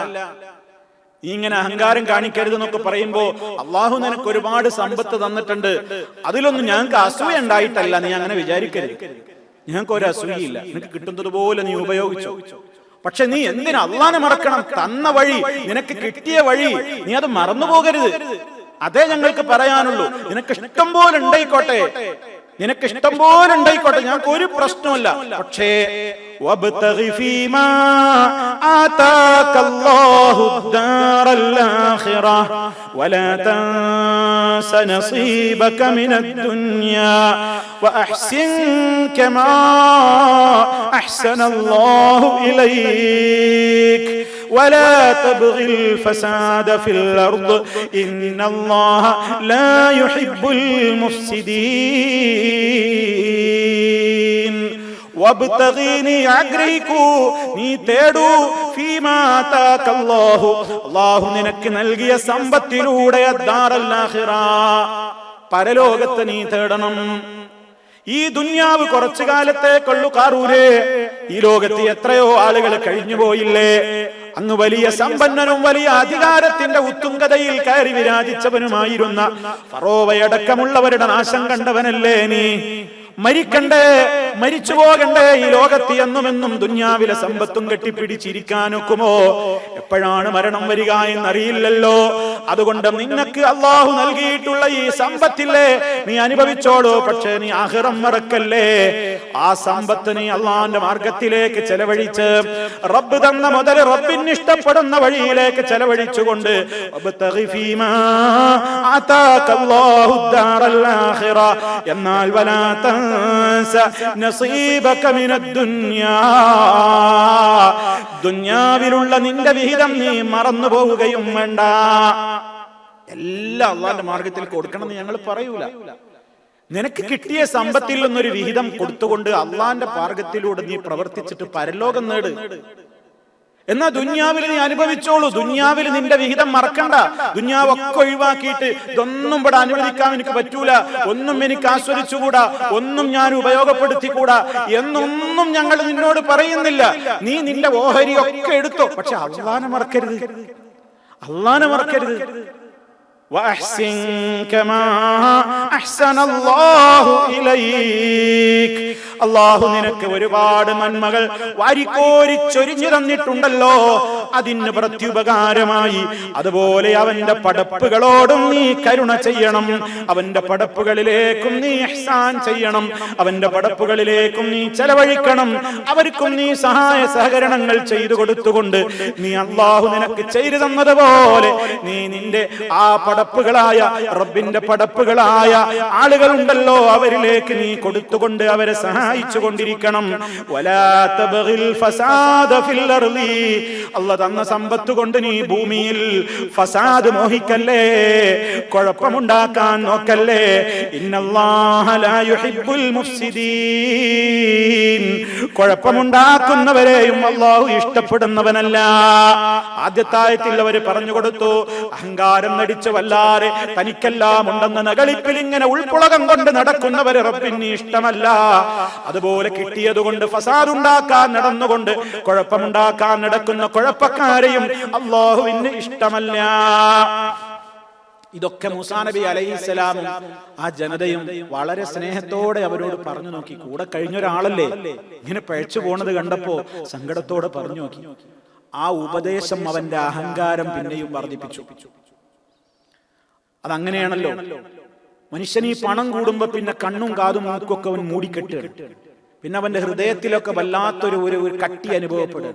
നീ ഇങ്ങനെ അഹങ്കാരം കാണിക്കരുതെന്നൊക്കെ പറയുമ്പോ അള്ളാഹു നിനക്ക് ഒരുപാട് സമ്പത്ത് തന്നിട്ടുണ്ട്, അതിലൊന്നും ഞങ്ങൾക്ക് അസൂയ ഉണ്ടായിട്ടല്ല, നീ അങ്ങനെ വിചാരിക്കരുത്. ഞങ്ങൾക്ക് ഒരു അസൂയയില്ല, നിനക്ക് കിട്ടുന്നത് പോലെ നീ ഉപയോഗിച്ചോ. പക്ഷെ നീ എന്തിനാ അള്ളാഹനെ മറക്കണം? തന്ന വഴി, നിനക്ക് കിട്ടിയ വഴി നീ അത് മറന്നു പോകരുത്. അതേ ഞങ്ങൾക്ക് പറയാനുള്ളൂ. നിനക്ക് ഇഷ്ടം പോലെ ഉണ്ടായിക്കോട്ടെ, നിനക്ക് ഇഷ്ടം പോലെ ഉണ്ടായിക്കോട്ടെ, ഞങ്ങൾക്ക് ഒരു പ്രശ്നമല്ല. പക്ഷേ വബ്തഗി ഫീമാ ആതാകല്ലാഹു ദാറൽ ആഖിറ വലാ തൻസ നസീബക മിനദ് ദുനിയാ വഅഹ്സിൻ കമാ അഹ്സനല്ലാഹു ഇലൈക ولا تبغي الفساد في الأرض إن الله لا يحب المفسدين وابتغي നീ ആഗ്രഹിക്കൂ, നീ തേടൂ, ഫീമാ ആതാകല്ലാഹു അല്ലാഹു നിനക്ക് നൽകിയ സമ്പത്തിലൂടെ ദാറൽ ആഖിറ പരലോകത്തെ നീ തേടണം. ഈ ദുനിയാവ് കുറച്ചു കാലത്തേക്കുള്ളൂ കാറൂരേ. ഈ ലോകത്ത് എത്രയോ ആളുകൾ കഴിഞ്ഞു പോയില്ലേ? അങ്ങ് വലിയ സമ്പന്നനും വലിയ അധികാരത്തിന്റെ ഉത്തുംഗതയിൽ കയറി വിരാജിച്ചവനുമായിരുന്ന ഫറോവയടക്കമുള്ളവരുടെ നാശം കണ്ടവനല്ലേ നീ? മരിക്കണ്ടേ, മരിച്ചു പോകണ്ടേ ഈ ലോകത്ത് എന്നുമെന്നും ദുനിയാവിലെ സമ്പത്തും കെട്ടിപ്പിടിച്ചിരിക്കാനൊക്കുമോ? എപ്പോഴാണ് മരണം വരിക എന്നറിയില്ലല്ലോ. അതുകൊണ്ട് നിനക്ക് അള്ളാഹു നൽകിയിട്ടുള്ള ഈ സമ്പത്തില്ലേ, നീ അനുഭവിച്ചോളൂ. പക്ഷേ നീ ആഖിറം മറക്കല്ലേ. ആ സമ്പത്ത് നീ അള്ളാഹിന്റെ മാർഗത്തിലേക്ക് ചെലവഴിച്ച്, റബ്ബ് തന്ന മുതൽ റബ്ബിന് ഇഷ്ടപ്പെടുന്ന വഴിയിലേക്ക് ചെലവഴിച്ചുകൊണ്ട് എന്നാൽ ദുനിയാവിലുള്ള നിന്റെ വിഹിതം നീ മറന്നു പോവുകയും വേണ്ട. എല്ലാം അള്ളാന്റെ മാർഗത്തിൽ കൊടുക്കണമെന്ന് ഞങ്ങൾ പറയൂല. നിനക്ക് കിട്ടിയ സമ്പത്തിൽ നിന്നൊരു വിഹിതം കൊടുത്തുകൊണ്ട് അള്ളാന്റെ മാർഗത്തിലൂടെ നീ പ്രവർത്തിച്ചിട്ട് പരലോകം നേട്. എന്നാ ദുനിയാവിൽ നീ അനുഭവിച്ചോളൂ. ദുനിയാവിൽ നിന്റെ വിഹിതം മറക്കണ്ട. ദുനിയാവൊക്കെ ഒഴിവാക്കിയിട്ട് ഇതൊന്നും ഇവിടെ അനുവദിക്കാൻ എനിക്ക് പറ്റൂല, ഒന്നും എനിക്ക് ആസ്വദിച്ചുകൂടാ, ഒന്നും ഞാൻ ഉപയോഗപ്പെടുത്തിക്കൂടാ എന്നൊന്നും ഞങ്ങൾ നിന്നോട് പറയുന്നില്ല. നീ നിന്റെ ഓഹരിയൊക്കെ എടുത്തോ, പക്ഷെ അള്ളാനെ മറക്കരുത്, അള്ളാനെ മറക്കരുത്. വഅഹ്സിൻ കമാ അഹ്സനല്ലാഹു ഇലൈക അള്ളാഹു നിനക്ക് ഒരുപാട് നന്മകൾ വാരിക്കോരി ചൊരിഞ്ഞു തന്നിട്ടുണ്ടല്ലോ. അതിന് പ്രത്യുപകാരമായി അതുപോലെ അവന്റെ പടപ്പുകളോടും നീ കരുണ ചെയ്യണം. അവന്റെ പടപ്പുകളിലേക്കും നീ ഇഹ്സാൻ ചെയ്യണം. അവന്റെ പടപ്പുകളിലേക്കും നീ ചെലവഴിക്കണം. അവർക്കും നീ സഹായ സഹകരണങ്ങൾ ചെയ്തു കൊടുത്തുകൊണ്ട് നീ അള്ളാഹു നിനക്ക് ചെയ്തു തന്നതുപോലെ നീ നിന്റെ ആ പടപ്പുകളായ റബ്ബിന്റെ പടപ്പുകളായ ആളുകളുണ്ടല്ലോ അവരിലേക്ക് നീ കൊടുത്തുകൊണ്ട് അവരെ സഹായിച്ചു കൊണ്ടിരിക്കണം. വലാ തബ്ഗിൽ ഫസാദ ഫിൽ അർളി അല്ലാഹു തന്ന സമ്പത്ത് കൊണ്ട് നീ ഭൂമിയിൽ ഫസാദ് മോഹിക്കല്ലേ, കുഴപ്പമുണ്ടാക്കാൻ നോക്കല്ലേ. ഇന്നല്ലാഹ ലാ യുഹിബ്ബുൽ മുഫ്സിദീൻ കുഴപ്പമുണ്ടാക്കുന്നവരെയും അല്ലാഹു ഇഷ്ടപ്പെടുന്നവനല്ല. ആദ്യത്തെ ആയത്തിൽ അവർ പറഞ്ഞു കൊടുത്തു, അഹങ്കാരം നടിച്ചു വല്ലാതെ തനിക്കെല്ലാം ഉണ്ടെന്ന നകളിപ്പിൽ ഇങ്ങനെ ഉൾപ്പുളകം കൊണ്ട് നടക്കുന്നവരെ റബ്ബിന് ഇഷ്ടമല്ല. അതുപോലെ കിട്ടിയതുകൊണ്ട് ഫസാദ് ഉണ്ടാക്കാൻ നടന്നുകൊണ്ട് കുഴപ്പമുണ്ടാക്കാൻ നടക്കുന്ന കുഴപ്പക്കാരെയും അല്ലാഹുവിന് ഇഷ്ടമല്ല. ഇതൊക്കെ മൂസാ നബി അലൈഹിസ്സലാമും ആ ജനതയും വളരെ സ്നേഹത്തോടെ അവരോട് പറഞ്ഞു നോക്കി. കൂടെ കഴിഞ്ഞൊരാളല്ലേ ഇങ്ങനെ പഴച്ചു പോണത് കണ്ടപ്പോ സങ്കടത്തോടെ പറഞ്ഞു നോക്കി. ആ ഉപദേശം അവന്റെ അഹങ്കാരം പിന്നെയും വർദ്ധിപ്പിച്ചു. അതങ്ങനെയാണല്ലോ, മനുഷ്യൻ ഈ പണം കൂടുമ്പോ പിന്നെ കണ്ണും കാതും മൂക്കൊക്കെ അവൻ മൂടിക്കെട്ടുകയാണ്. പിന്നെ അവന്റെ ഹൃദയത്തിലൊക്കെ വല്ലാത്തൊരു ഒരു കട്ടി അനുഭവപ്പെടും.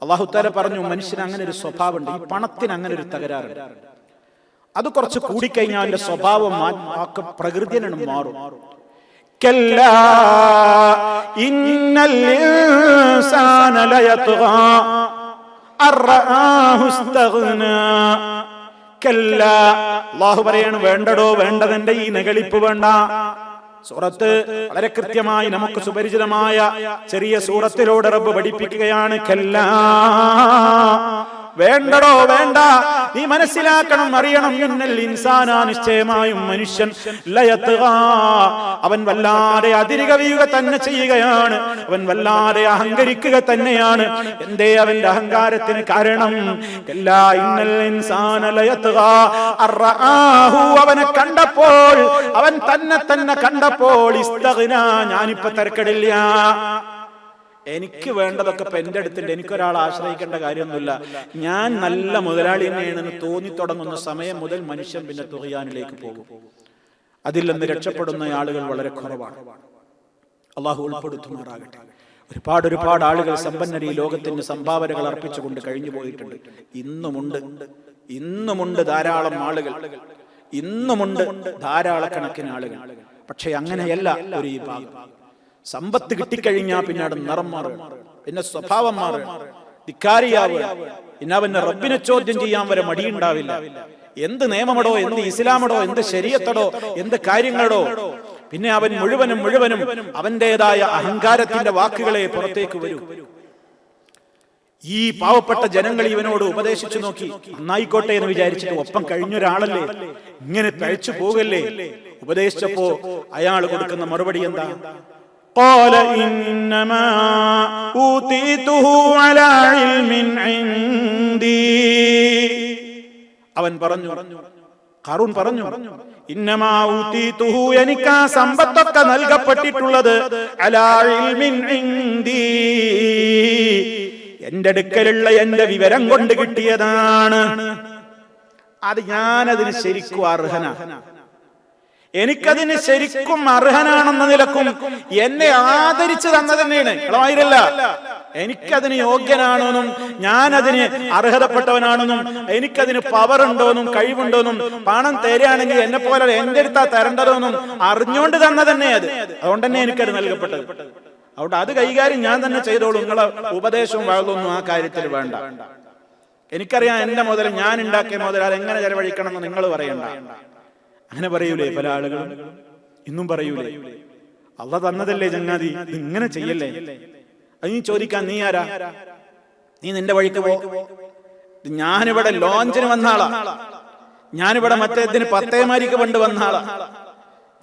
അല്ലാഹു തആല പറഞ്ഞു, മനുഷ്യന് അങ്ങനെ ഒരു സ്വഭാവമുണ്ട്, ഈ പണത്തിന് അങ്ങനെ ഒരു തകരാറുണ്ട്. അത് കുറച്ച് കൂടിക്കഴിഞ്ഞാൽ അവന്റെ സ്വഭാവം പ്രകൃതിയാണ് മാറും. കല്ലാ ഇന്നൽ ഇൻസാന ലയത്ഗാ അർആഹു ഇസ്തഗ്നാ. കല്ലാ അല്ലാഹു പറയാണ്, വേണ്ടടോ, വേണ്ടതിന്റെ ഈ നെകളിപ്പ് വേണ്ട. സൂറത്ത് വളരെ കൃത്യമായി നമുക്ക് സുപരിചിതമായ ചെറിയ സൂറത്തിലൂടെ റബ്ബ് പഠിപ്പിക്കുകയാണ്. കല്ലാ വേണ്ടടോ, വേണ്ട. നീ മനസ്സിലാക്കണം, അറിയണം. ഇന്നൽ ഇൻസാന നിശ്ചയമായും മനുഷ്യൻ ലയത്ഗാ അവൻ വല്ലാതെ അതിരുകവിയുക തന്നെ ചെയ്യുകയാണ്. അവൻ വല്ലാതെ അഹങ്കരിക്കുക തന്നെയാണ്. എന്തേ അവന്റെ അഹങ്കാരത്തിന് കാരണം? കല്ലാ ഇന്നൽ ഇൻസാന ലയത്ഗാ അർആഹു അവനെ കണ്ടപ്പോൾ, അവൻ തന്നെ കണ്ടപ്പോൾ ഇസ്തഗ്നാ ഞാനിപ്പോ തരക്കടില്ല, എനിക്ക് വേണ്ടതൊക്കെ ഇപ്പൊ എന്റെ അടുത്തുണ്ട്, എനിക്കൊരാൾ ആശ്രയിക്കേണ്ട കാര്യമൊന്നുമില്ല, ഞാൻ നല്ല മുതലാളി തന്നെയാണെന്ന് തോന്നി തുടങ്ങുന്ന സമയം മുതൽ മനുഷ്യൻ പിന്നെ തുഗ്യാനിലേക്ക് പോകും. അതിൽ നിന്ന് രക്ഷപ്പെടുന്ന ആളുകൾ വളരെ കുറവാണ്. അള്ളാഹു ഉൾപ്പെടുത്തുമാറാകട്ടെ. ഒരുപാട് ആളുകൾ സമ്പന്നർ ഈ ലോകത്തിന് സംഭാവനകൾ അർപ്പിച്ചുകൊണ്ട് കഴിഞ്ഞു പോയിട്ടുണ്ട്. ഇന്നുമുണ്ട് ധാരാളം ആളുകൾ, ഇന്നുമുണ്ട് ധാരാളക്കണക്കിന് ആളുകൾ. പക്ഷെ അങ്ങനെയല്ല ഒരു ഈ ഭാഗം. സമ്പത്ത് കിട്ടിക്കഴിഞ്ഞാൽ പിന്നെ അവിടെ നിറം മാറും, പിന്നെ സ്വഭാവം മാറും, ധിക്കാരിയാവുക. പിന്നെ അവന് റബ്ബിനെ ചോദ്യം ചെയ്യാൻ വരെ മടിയുണ്ടാവില്ല. എന്ത് നിയമമടോ, എന്ത് ഇസ്ലാമടോ, എന്ത് ശരീഅത്തടോ, എന്ത് കാര്യങ്ങളോ, പിന്നെ അവൻ മുഴുവനും അവന്റേതായ അഹങ്കാരത്തിന്റെ വാക്കുകളെ പുറത്തേക്ക് വരൂ. ഈ പാവപ്പെട്ട ജനങ്ങൾ ഇവനോട് ഉപദേശിച്ചു നോക്കി, നന്നായിക്കോട്ടെ എന്ന് വിചാരിച്ചിട്ട് ഒപ്പം കഴിഞ്ഞൊരാളല്ലേ, ഇങ്ങനെ തഴിച്ചു പോകല്ലേ. ഉപദേശിച്ചപ്പോ അയാൾ കൊടുക്കുന്ന മറുപടി എന്താ? قال إنما أوتيته على علم عندي. അവൻ പറഞ്ഞു, ഖാറൂൻ പറഞ്ഞു, ഇന്നമാ ഊതീതുഹു, എനിക്ക് ആ സമ്പത്തൊക്കെ നൽകപ്പെട്ടിട്ടുള്ളത് അലാ ഇൽമിൻ ഇൻദി, എന്റെ അടുക്കലുള്ള എന്റെ വിവരം കൊണ്ട് കിട്ടിയതാണ്. അത് ഞാനതിന് ശരിക്കും അർഹനാണ്, എനിക്കതിന് ശരിക്കും അർഹനാണെന്ന നിലക്കും എന്നെ ആദരിച്ചു തന്നത് തന്നെയാണ്. കളവായിരല്ല, എനിക്കതിന് യോഗ്യനാണെന്നും ഞാനതിന് അർഹതപ്പെട്ടവനാണെന്നും എനിക്കതിന് പവർ ഉണ്ടോന്നും കഴിവുണ്ടോന്നും പണം തരികയാണെങ്കിൽ എന്നെ പോലെ എന്റെ അടുത്താ തരേണ്ടതെന്നും അറിഞ്ഞുകൊണ്ട് തന്നെ അത്. അതുകൊണ്ട് തന്നെ എനിക്കത് നൽകപ്പെട്ടത്. അതുകൊണ്ട് അത് കൈകാര്യം ഞാൻ തന്നെ ചെയ്തോളൂ. നിങ്ങളെ ഉപദേശവും വഴതൊന്നും ആ കാര്യത്തിൽ വേണ്ട. എനിക്കറിയാം എന്റെ മുതൽ, ഞാൻ ഉണ്ടാക്കിയ മുതൽ അതെങ്ങനെ ചെലവഴിക്കണം എന്ന് നിങ്ങൾ പറയണ്ട. അങ്ങനെ പറയൂലേ പല ആളുകളും, ഇന്നും പറയൂലേ. അള്ളാഹ് തന്നതല്ലേ ചങ്ങാതി, ഇങ്ങനെ ചെയ്യല്ലേ. അത് നീ ചോദിക്കാൻ നീ ആരാ? നീ നിന്റെ വഴിക്ക് പോ. ഞാനിവിടെ ലോഞ്ചിന് വന്ന ആളാ, ഞാനിവിടെ മറ്റേതിന് 10 മാരിക്ക് കൊണ്ട് വന്ന ആളാ,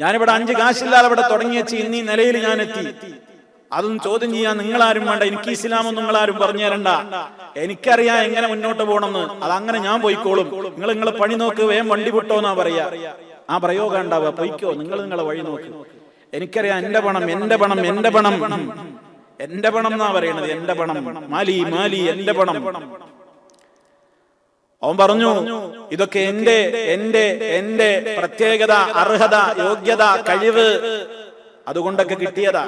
ഞാനിവിടെ 5 കാശില്ലാതെ ഇവിടെ തുടങ്ങി വെച്ച് ഇന്നീ നിലയിൽ ഞാൻ എത്തി. അതൊന്നും ചോദ്യം ചെയ്യാൻ നിങ്ങളാരും വേണ്ട. എനിക്ക് ഇസ്ലാമൊന്നും നിങ്ങളാരും പറഞ്ഞു തരണ്ട. എനിക്കറിയാം എങ്ങനെ മുന്നോട്ട് പോകണമെന്ന്. അതങ്ങനെ ഞാൻ പോയിക്കോളും. നിങ്ങളെ പണി നോക്ക്, വേഗം വണ്ടി വിട്ടോന്നാ പറയാ. ആ പ്രയോഗം ഉണ്ടാവുക, പൊയ്ക്കോ, നിങ്ങളെ വഴി നോക്ക്. എനിക്കറിയാം എന്റെ പണം എന്നാ പറയണത്. എന്റെ പണം, മാലി എന്റെ പണം. അവൻ പറഞ്ഞു, ഇതൊക്കെ എന്റെ പ്രത്യേകത, അർഹത, യോഗ്യത, കഴിവ്, അതുകൊണ്ടൊക്കെ കിട്ടിയതാ.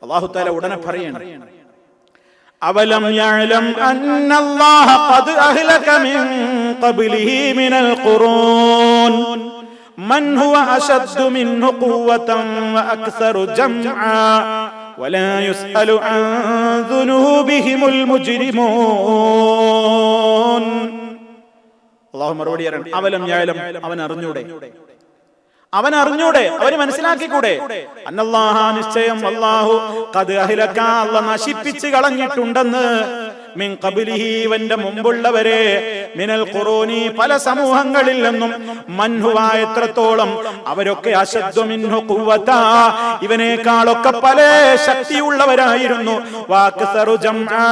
അല്ലാഹു തആല ഉടനെ പറയാണ്, അവലം യഅലം അന്നല്ലാഹ ഖദ് അഹ്ലക മിൻ ഖബ്ലിഹി മിനൽ ഖുറൂൻ മൻ ഹുവ അശദ്ദു മിൻഹു ഖുവ്വതൻ വഅക്സറു ജംആ വലാ യുസ്അലു അൻ ദുനൂബിഹിമുൽ മുജ്രിമൂൻ. അല്ലാഹു മറുപടി പറയാണ്, അവലം യഅലം, അവൻ അറിഞ്ഞൂടെ, അവന് മനസ്സിലാക്കിക്കൂടെ? അന്നല്ലാഹ, നിശ്ചയം അല്ലാഹു ഖദ് അഹ്ലക, അല്ലാഹ് നശിപ്പിച്ചു കളഞ്ഞിട്ടുണ്ടെന്ന്, മിൻ ഖബ്ലിഹി, ഇവന്റെ മുമ്പുള്ളവരെ, മിനൽ ഖുറൂനി, പല സമൂഹങ്ങളിൽ നിന്നും, മൻഹുവ, എത്രത്തോളം, അവരൊക്കെ അശദ്ദു മിൻഹു ഖുവത, ഇവനേക്കാളൊക്കെ പല ശക്തിയുള്ളവരായിരുന്നു, വഅക്സറു ജംആ,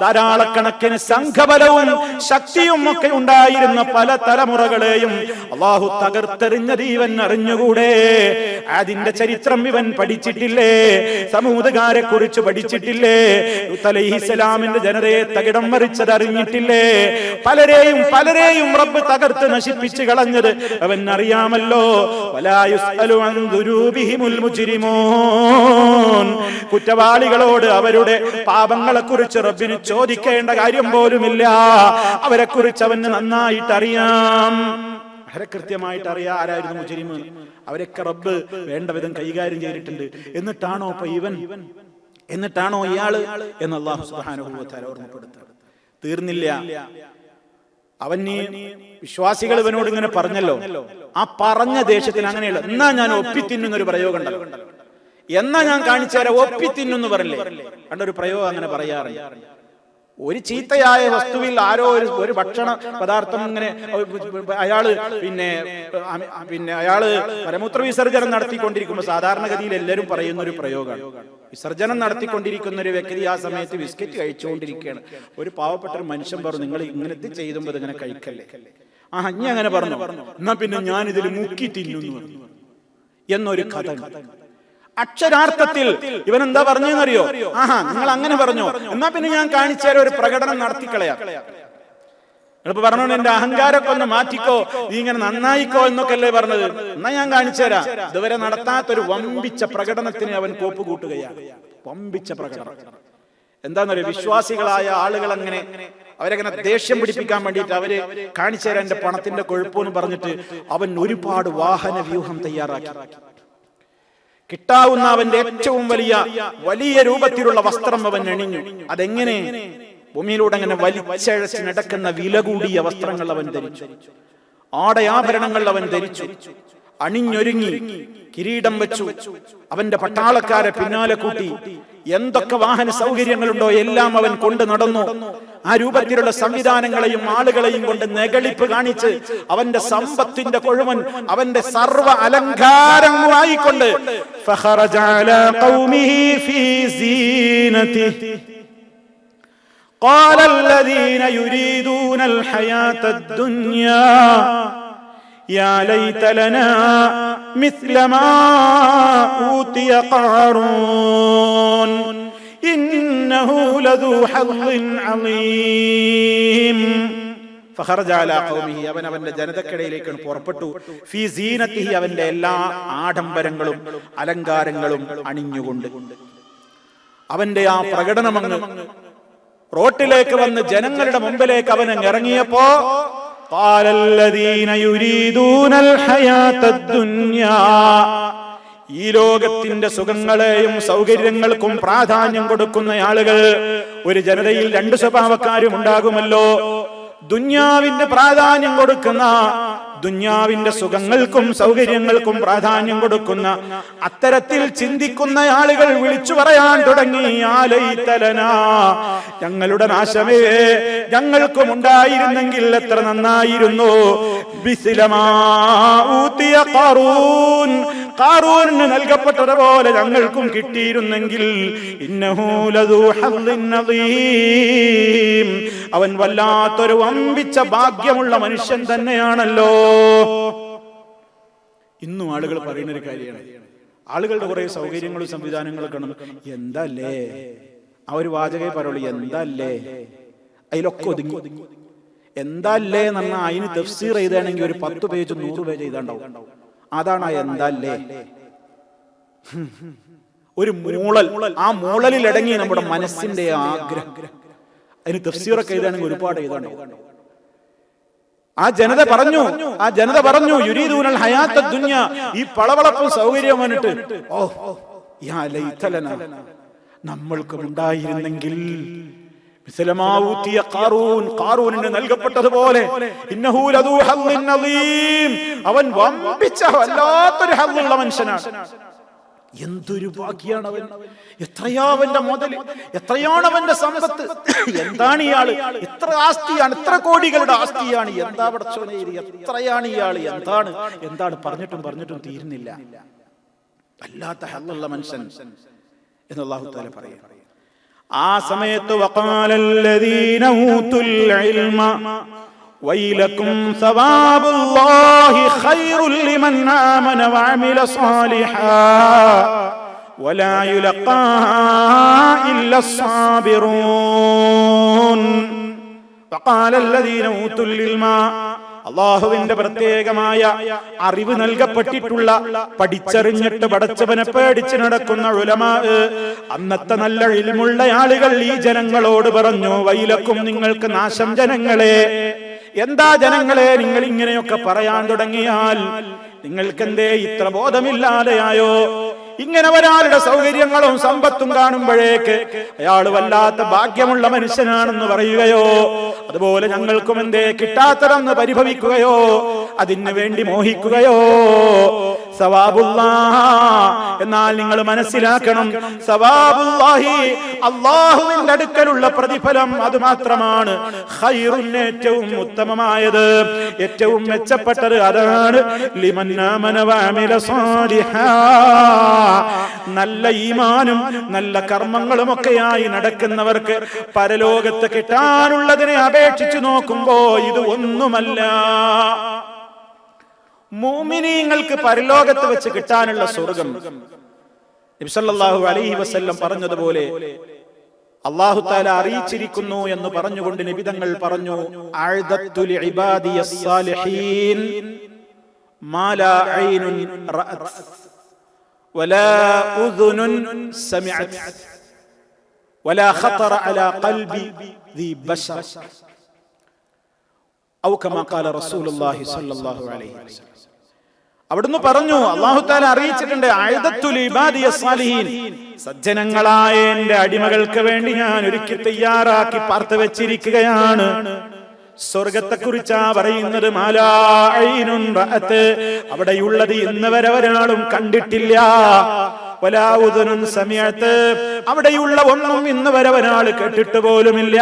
ധാരാളക്കണക്കിന് സംഘബലവും ശക്തിയും ഒക്കെ ഉണ്ടായിരുന്ന പല തലമുറകളെയും അല്ലാഹു തകർത്തെറിഞ്ഞത് ഇവൻ അറിഞ്ഞുകൂടെ? അതിന്റെ ചരിത്രം ഇവൻ പഠിച്ചിട്ടില്ലേ? സമൂഹകാരെ കുറിച്ച് പഠിച്ചിട്ടില്ലേ? അലൈഹിസ്സലാമിന്റെ ജനതയെ തകിടം മറിച്ചത് അറിഞ്ഞിട്ടില്ലേ? പലരെയും റബ്ബ് തകർത്ത് നശിപ്പിച്ചു കളഞ്ഞത് അവൻ അറിയാമല്ലോ. വലാ യുസ്അലു അൻ ദുനൂബിഹിമുൽ മുജ്രിമൂൻ, കുറ്റവാളികളോട് അവരുടെ പാപങ്ങളെ കുറിച്ച് റബ്ബിന് ചോദിക്കേണ്ട കാര്യം പോലുമില്ല. അവരെ കുറിച്ച് അവന് നന്നായിട്ട് അറിയാം, അവരെ കൃത്യമായിട്ട് അറിയാം ആരായിരുന്നു മുജ്രിമ്. അവരൊക്കെ റബ്ബ് വേണ്ട വിധം കൈകാര്യം ചെയ്തിട്ടുണ്ട്. എന്നിട്ടാണോ ഇയാള് എന്ന് അല്ലാഹു സുബ്ഹാനഹു വ തആല ഓർമ്മപ്പെടുത്തുക. തീർന്നില്ല. അവൻ വിശ്വാസികൾ ഇവനോട് ഇങ്ങനെ പറഞ്ഞല്ലോ, ആ പറഞ്ഞ ദേഷ്യത്തിൽ അങ്ങനെയുള്ള എന്നാ ഞാൻ ഒപ്പിത്തിന്നൊരു പ്രയോഗം ഉണ്ടല്ലോ, എന്നാ ഞാൻ കാണിച്ചു തരാം ഒപ്പിത്തിന്നു പറയില്ലേ, കണ്ടൊരു പ്രയോഗം അങ്ങനെ പറയാറില്ല. ഒരു ചീത്തയായ വസ്തുവിൽ ആരോ ഒരു ഭക്ഷണ പദാർത്ഥം ഇങ്ങനെ അയാള് മലമൂത്ര വിസർജനം നടത്തിക്കൊണ്ടിരിക്കുമ്പോൾ സാധാരണഗതിയിൽ എല്ലാവരും പറയുന്ന ഒരു പ്രയോഗമാണ്. വിസർജനം നടത്തിക്കൊണ്ടിരിക്കുന്ന ഒരു വ്യക്തി ആ സമയത്ത് ബിസ്ക്കറ്റ് കഴിച്ചുകൊണ്ടിരിക്കുകയാണ്. ഒരു പാവപ്പെട്ട ഒരു മനുഷ്യൻ പറഞ്ഞു, നിങ്ങൾ ഇങ്ങനത്തെ ചെയ്യുമ്പോൾ ഇങ്ങനെ കഴിക്കല്ലേ. ഇനി അങ്ങനെ പറഞ്ഞു, എന്നാ പിന്നെ ഞാൻ ഇതിൽ മുക്കി തിന്നു എന്നൊരു കഥ. അക്ഷരാർത്ഥത്തിൽ ഇവൻ എന്താ പറഞ്ഞെന്നറിയോ? നിങ്ങൾ അങ്ങനെ പറഞ്ഞോ, എന്നാ പിന്നെ ഞാൻ കാണിച്ചാൽ ഒരു പ്രകടനം നടത്തിക്കളയാം. നിങ്ങളിപ്പോ പറഞ്ഞോ എന്റെ അഹങ്കാരമൊക്കെ ഒന്ന് മാറ്റിക്കോ, നീ ഇങ്ങനെ നന്നായിക്കോ എന്നൊക്കെ അല്ലേ പറഞ്ഞത്. എന്നാ ഞാൻ കാണിച്ചു തരാം. ഇതുവരെ നടത്താത്തൊരു വമ്പിച്ച പ്രകടനത്തിന് അവൻ കോപ്പ് കൂട്ടുകയാണ്. വമ്പിച്ച പ്രകടനം എന്താന്നറിയോ? വിശ്വാസികളായ ആളുകൾ അവരങ്ങനെ ദേഷ്യം പിടിപ്പിക്കാൻ വേണ്ടിയിട്ട് അവര് കാണിച്ചു തരാൻ എന്റെ പണത്തിന്റെ കൊഴുപ്പെന്ന് പറഞ്ഞിട്ട് അവൻ ഒരുപാട് വാഹന വ്യൂഹം തയ്യാറാക്കി. കിട്ടാവുന്ന അവന്റെ ഏറ്റവും വലിയ രൂപത്തിലുള്ള വസ്ത്രം അവൻ അണിഞ്ഞു. അതെങ്ങനെ? ഭൂമിയിലൂടെ അങ്ങനെ വലിച്ചഴച്ച് നടക്കുന്ന വില കൂടിയ വസ്ത്രങ്ങൾ അവൻ ധരിച്ചു, ആടയാഭരണങ്ങൾ അവൻ ധരിച്ചു, അണിഞ്ഞൊരുങ്ങി കിരീടം വെച്ചു, അവന്റെ പട്ടാളക്കാരെ പിന്നാലെ കൂട്ടി, എന്തൊക്കെ വാഹന സൗകര്യങ്ങളുണ്ടോ എല്ലാം അവൻ കൊണ്ട് നടന്നു. ആ രൂപത്തിലുള്ള സംവിധാനങ്ങളെയും ആളുകളെയും കൊണ്ട് നെകളിപ്പ് കാണിച്ച് അവന്റെ സമ്പത്തിന്റെ കൊഴുവൻ, അവന്റെ സർവ്വ അലങ്കാരങ്ങളായിക്കൊണ്ട് ഫഖറജ അലാ ഖൗമിഹി ഫീ സീനതിഹി قال الذين يريدون الحياة الدنيا يا ليت لنا مثل ما أوتي قارون إنه لذو حظ عظيم فخرج على قومه അവന്റെ ജനതക്കിടയിലേക്ക് പുറപ്പെട്ടു. ഫീ സീനതിഹി അവന്റെ എല്ലാ ആഡംബരങ്ങളും അലങ്കാരങ്ങളും അണിഞ്ഞുകൊണ്ട് അവന്റെ ആ പ്രകടനമങ്ങ് റോട്ടിലേക്ക് വന്ന് ജനങ്ങളുടെ മുമ്പിലേക്ക് അവൻ ഇറങ്ങിയപ്പോ ഈ ലോകത്തിന്റെ സുഖങ്ങളെയും സൗകര്യങ്ങൾക്കും പ്രാധാന്യം കൊടുക്കുന്ന ആളുകൾ, ഒരു ജനതയിൽ രണ്ട് സ്വഭാവക്കാരും ഉണ്ടാകുമല്ലോ. ദുന്യാവിന്റെ പ്രാധാന്യം കൊടുക്കുന്ന, ദുന്യാവിന്റെ സുഖങ്ങൾക്കും സൗകര്യങ്ങൾക്കും പ്രാധാന്യം കൊടുക്കുന്ന അത്തരത്തിൽ ചിന്തിക്കുന്ന ആളുകൾ വിളിച്ചു പറയാൻ തുടങ്ങി, ആലൈതലനാ, ഞങ്ങളുടെ നാശമേ, ഞങ്ങൾക്കും ഉണ്ടായിരുന്നെങ്കിൽ എത്ര നന്നായിരുന്നു. ബിസ്ലമാ ഊതിയ ഖാറൂൻ, ഖാറൂനിന് നൽകപ്പെട്ടതുപോലെ ഞങ്ങൾക്കും കിട്ടിയിരുന്നെങ്കിൽ. ഇന്നഹു ലദൂ ഹദ്ദിൻ അദീം, അവൻ വല്ലാത്തൊരു വമ്പിച്ച ഭാഗ്യമുള്ള മനുഷ്യൻ തന്നെയാണല്ലോ. ഇന്നും ആളുകൾ പറയുന്ന ഒരു കാര്യമാണ്. ആളുകളുടെ കുറെ സൗകര്യങ്ങളും സംവിധാനങ്ങളും കാണും, എന്തല്ലേ ആ ഒരു വാചകേ പറയുള്ളൂ, എന്തല്ലേ, അതിലൊക്കെ ഒതുങ്ങി. എന്തല്ലേ എന്ന് പറഞ്ഞാൽ അതിന് തഫ്സീർ ചെയ്താണെങ്കിൽ ഒരു 10 പേജ് 100 പേജ് എഴുതാണ്ടാവും. അതാണ് ആ എന്തല്ലേ. ഒരു മൂളൽ, ആ മൂളലിൽ അടങ്ങി നമ്മുടെ മനസ്സിന്റെ ആഗ്രഹം. അതിന് തഫ്സീറൊക്കെ എഴുതാണെങ്കിൽ ഒരുപാട് എഴുതാണ്ടാവും. ആ ജനത പറഞ്ഞു യുരീദൂനൽ ഹയാത്തദ് ദുനിയ, ഈ പളവളപ്പും സൗകര്യം വന്നിട്ട്, ഓ യാ ലൈതലനാ, നമ്മൾക്കും ഉണ്ടായിരുന്നെങ്കിൽ ഖാറൂനിന് നൽകപ്പെട്ടതുപോലെ. ഇന്നഹു ലദൂ ഹദ്ദിൻ അദീം, അവൻ വമ്പിച്ച വല്ലാത്തൊരു ഹദ്ദുള്ള മനുഷ്യനാണ്. എന്തൊരു ഭാഗ്യാണ് അവൻ, എത്രയാ അവന്റെ മുതൽ, എത്രയാണ് അവന്റെ സമ്പത്ത്, എന്താണ് ഇയാള്, എത്ര ആസ്തിയാണ്, എത്ര കോടികളുടെ ആസ്തിയാണ്, എന്താ പടച്ചോനെ, എത്രയാണ് ഇയാള്, എന്താണ് പറഞ്ഞിട്ടും തീരുന്നില്ല. വല്ലാത്ത ഹദ്ദുള്ള മനുഷ്യൻ എന്ന് അല്ലാഹു തആല പറയുന്നു. ആ സമയത്ത് വഖാലല്ലദീന ഊതുൽ ഇൽമ വൈലക്കും സവാബുല്ലാഹി ഖൈറുൽ ലിമൻ ആമന വഅമില സാലിഹാ വലാ യുലഖാഹാ ഇല്ലസ് സാബിറൂൻ. വഖാലല്ലദീന ഊതുൽ ഇൽമ, അല്ലാഹുവിന്റെ പ്രത്യേകമായ അറിവ് നൽകപ്പെട്ടിട്ടുള്ള, പഠിച്ചറിഞ്ഞിട്ട് പടച്ചവനെ പേടിച്ച് നടക്കുന്ന ഉലമാ, അന്നത്തെ നല്ല ഇൽമുള്ള ആളുകൾ ഈ ജനങ്ങളോട് പറഞ്ഞു, വൈലക്കും, നിങ്ങൾക്ക് നാശം ജനങ്ങളെ. എന്താ ജനങ്ങളെ, നിങ്ങൾ ഇങ്ങനെയൊക്കെ പറയാൻ തുടങ്ങിയാൽ നിങ്ങൾക്കെന്തേ ഇത്ര ബോധമില്ലാതെയായോ? ഇങ്ങനെ ഒരാളുടെ സൗകര്യങ്ങളും സമ്പത്തും കാണുമ്പോഴേക്ക് അയാൾ വല്ലാത്ത ഭാഗ്യമുള്ള മനുഷ്യനാണെന്ന് പറയുകയോ, അതുപോലെ ഞങ്ങൾക്കും എന്തേ കിട്ടാത്തതെന്ന് പരിഭവിക്കുകയോ, അതിനു വേണ്ടി മോഹിക്കുകയോ? സവാബുല്ലാഹ്, എന്നാൽ നിങ്ങൾ മനസ്സിലാക്കണം, സവാബുല്ലാഹി, അല്ലാഹുവിന്റെ അടുക്കലുള്ള പ്രതിഫലം അത് മാത്രമാണ്. ഖൈറുൻ, ഏറ്റവും ഉത്തമമായത്, ഏറ്റവും മെച്ചപ്പെട്ടത് അതാണ്. ലിമൻ ആമന വഅമില സാലിഹാ, നല്ല ഈമാനും നല്ല കർമ്മങ്ങളും ഒക്കെയായി നടക്കുന്നവർക്ക് പരലോകത്ത് കിട്ടാനുള്ളതിനെ അപേക്ഷിച്ചു നോക്കുമ്പോ ഇത് ഒന്നുമല്ല. മുഅ്മിനീങ്ങൾക്ക് പരലോകത്ത് വെച്ച് കിട്ടാനുള്ള സ്വർഗ്ഗം നബി സല്ലല്ലാഹു അലൈഹി വസല്ലം പറഞ്ഞതുപോലെ അല്ലാഹു തആല അറിയിച്ചിരിക്കുന്നു എന്ന് പറഞ്ഞുകൊണ്ട് നബി തങ്ങൾ പറഞ്ഞു, അഅദത്തു ലിഇബാദിയസ് സാലിഹീൻ മാ ലാ ഐനുൻ റഅത് വലാ ഉദുനുൻ സമിഅത് വലാ ഖതറ അലാ ഖൽബി ദി ബശർ ഔ കമാ ഖാല റസൂലുള്ളാഹി സ്വല്ലല്ലാഹു അലൈഹി വസല്ലം. അവിടുന്ന് പറഞ്ഞു, അല്ലാഹു തആല അറിയിച്ചിട്ടുണ്ട്, അഅദത്തുൽ ഇബാദിയസ് സാലിഹീൻ, സജ്ജനങ്ങളായ എന്റെ അടിമകൾക്ക് വേണ്ടി ഞാൻ ഒരുക്കി തയ്യാറാക്കി പാർത്തു വെച്ചിരിക്കുകയാണ്. സ്വർഗത്തെക്കുറിച്ചാ പറയുന്നത്. മാലാ ഐനുൻ റഅത്, അവിടെയുള്ളത് ഇന്ന് വരെ ഒരാളും കണ്ടിട്ടില്ല. വലാ ഉദുനുൻ സമിഅത്, അവിടെയുള്ള ഒന്നും ഇന്ന് വരെ ഒരാൾ കേട്ടിട്ട് പോലുമില്ല.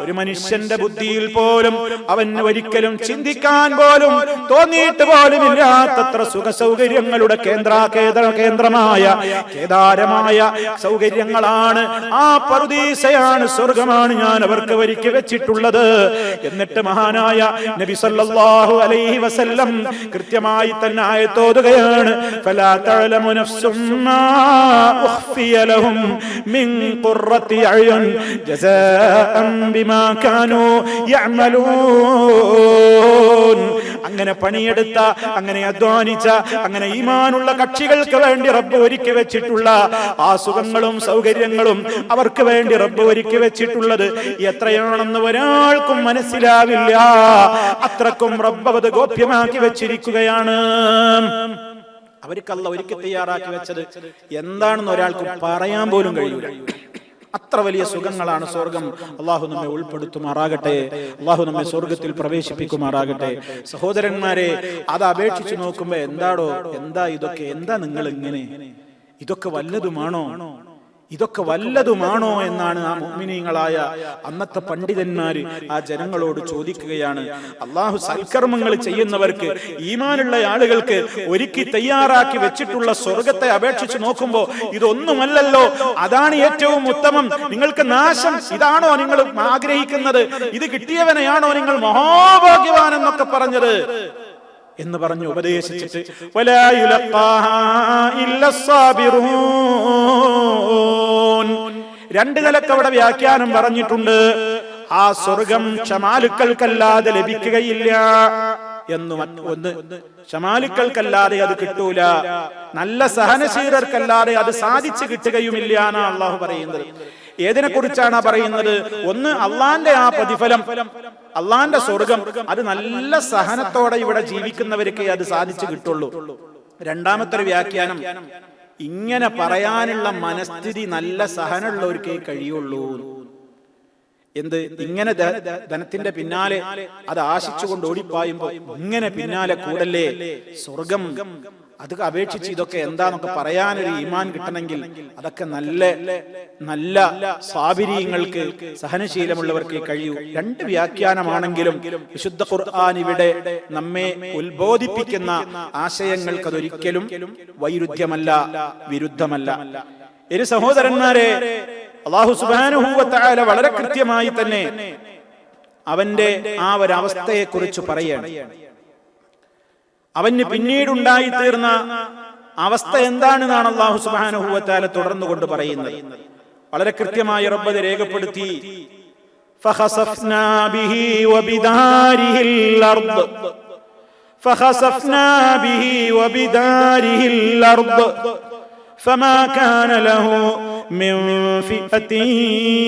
ഒരു മനുഷ്യന്റെ ബുദ്ധിയിൽ പോലും അവന് ഒരിക്കലും ചിന്തിക്കാൻ പോലും തോന്നിയിട്ട് പോലുമില്ലാത്തത്ര സുഖ സൗകര്യങ്ങളുടെ കേന്ദ്രമായ കേദാരമായ സൗകര്യങ്ങളാണ്, ആ പറുദീസയാണ്, സ്വർഗമാണ് ഞാൻ അവർക്ക് ഒരുക്കി വെച്ചിട്ടുള്ളത്. എന്നിട്ട് മഹാനായ നബി സല്ലല്ലാഹു അലൈഹി വസല്ലം കൃത്യമായി തന്നെ ആയത്തോതുകയാണ്, ഫലാ തഅലമു നഫ്സും മാ ഉഖ്ഫിയ ലഹും മിൻ ഖുർറത്തി അയ്യുൻ ജസാഅൻ ബിമാ കാനൂ യഅമലൂൻ. അങ്ങനെ പണിയെടുത്ത, അങ്ങനെ അധ്വാനിച്ച, അങ്ങനെ ഈമാനുള്ള കക്ഷികൾക്ക് വേണ്ടി റബ്ബ് ഒരുക്കി വെച്ചിട്ടുള്ള ആ സുഖങ്ങളും സൗകര്യങ്ങളും അവർക്ക് വേണ്ടി റബ്ബ് ഒരുക്കി വെച്ചിട്ടുള്ളത് എത്രയാണെന്ന് ഒരാൾക്കും മനസ്സിലാവില്ല. അത്രക്കും റബ്ബ് അത് ഗോപ്യമാക്കി വെച്ചിരിക്കുകയാണ്. അവർക്ക് അല്ലാഹു ഒരുക്കി തയ്യാറാക്കി വെച്ചത് എന്താണെന്ന് ഒരാൾക്ക് പറയാൻ പോലും കഴിയൂല. അത്ര വലിയ സുഖങ്ങളാണ് സ്വർഗം. അള്ളാഹു നമ്മെ ഉൾപ്പെടുത്തുമാറാകട്ടെ. അള്ളാഹു നമ്മെ സ്വർഗത്തിൽ പ്രവേശിപ്പിക്കുമാറാകട്ടെ. സഹോദരന്മാരെ, അത് അപേക്ഷിച്ച് നോക്കുമ്പോ എന്താ ഇതൊക്കെ, എന്താ നിങ്ങൾ ഇങ്ങനെ, ഇതൊക്കെ വല്ലതുമാണോ എന്നാണ് ആ മുഅ്മിനീങ്ങളായ അന്നത്തെ പണ്ഡിതന്മാര് ആ ജനങ്ങളോട് ചോദിക്കുകയാണ്. അള്ളാഹു സൽക്കർമ്മങ്ങൾ ചെയ്യുന്നവർക്ക്, ഈമാനുള്ള ആളുകൾക്ക് ഒരുക്കി തയ്യാറാക്കി വെച്ചിട്ടുള്ള സ്വർഗത്തെ അപേക്ഷിച്ച് നോക്കുമ്പോ ഇതൊന്നുമല്ലല്ലോ, അതാണ് ഏറ്റവും ഉത്തമം. നിങ്ങൾക്ക് നാശം ഇതാണോ നിങ്ങൾ ആഗ്രഹിക്കുന്നത്? ഇത് കിട്ടിയവനെയാണോ നിങ്ങൾ മഹാഭാഗ്യവാൻ എന്നൊക്കെ പറഞ്ഞത് എന്ന് പറഞ്ഞു ഉപദേശിച്ചിട്ട്, വലാ യുലഖാഹാ ഇല്ലസ്സാബിറൂൻ, രണ്ട് നിലക്ക് അവിടെ വ്യാഖ്യാനം പറഞ്ഞിട്ടുണ്ട്. ആ സ്വർഗം ക്ഷമാലുക്കൾക്കല്ലാതെ ലഭിക്കുകയില്ല എന്നും, ഒന്ന് ക്ഷമാലുക്കൾക്കല്ലാതെ അത് കിട്ടൂല, നല്ല സഹനശീലർക്കല്ലാതെ അത് സാധിച്ചു കിട്ടുകയുമില്ല എന്നാണ് അള്ളാഹു പറയുന്നത്. ഏതിനെ കുറിച്ചാണ് പറയുന്നത്? ഒന്ന്, അള്ളാന്റെ ആ പ്രതിഫലം, അള്ളാന്റെ സ്വർഗം, അത് നല്ല സഹനത്തോടെ ഇവിടെ ജീവിക്കുന്നവർക്ക് അത് സാധിച്ചു കിട്ടുള്ളൂ. രണ്ടാമത്തെ ഒരു വ്യാഖ്യാനം, ഇങ്ങനെ പറയാനുള്ള മനസ്ഥിതി നല്ല സഹനമുള്ളവർക്കേ കഴിയുള്ളൂ. എന്ത്, ഇങ്ങനെ ധനത്തിന്റെ പിന്നാലെ അത് ആശിച്ചുകൊണ്ട് ഓടിപ്പായുമ്പോ ഇങ്ങനെ പിന്നാലെ കൂടല്ലേ, സ്വർഗം അത് അപേക്ഷിച്ച് ഇതൊക്കെ എന്താന്നൊക്കെ പറയാനൊരു ഈമാൻ കിട്ടണമെങ്കിൽ അതൊക്കെ നല്ല സാബിരീങ്ങൾക്ക്, സഹനശീലമുള്ളവർക്ക് കഴിയൂ. രണ്ട് വ്യാഖ്യാനമാണെങ്കിലും വിശുദ്ധ ഖുർആൻ ഇവിടെ നമ്മെ ഉത്ബോധിപ്പിക്കുന്ന ആശയങ്ങൾക്ക് അതൊരിക്കലും വൈരുദ്ധ്യമല്ല, വിരുദ്ധമല്ല. ഇരു സഹോദരന്മാരെ, അല്ലാഹു സുബ്ഹാനഹു വ തആല വളരെ കൃത്യമായി തന്നെ അവന്റെ ആ ഒരു അവസ്ഥയെ കുറിച്ച് പറയാണ്. അവന് പിന്നീടുണ്ടായി തീർന്ന അവസ്ഥ എന്താണെന്നാണ് അല്ലാഹു സുബ്ഹാനഹു വ തആല തുടർന്നുകൊണ്ട് പറയുന്നത്. വളരെ കൃത്യമായി റബ്ബ് അത് രേഖപ്പെടുത്തി. ഫഖസഫ്നാ ബിഹി വബിദാരിഹിൽ അർദ്, ഫഖസഫ്നാ ബിഹി വബിദാരിഹിൽ അർദ് ഫമാ കാന ലഹു മിൻ ഫിഅത്തിൻ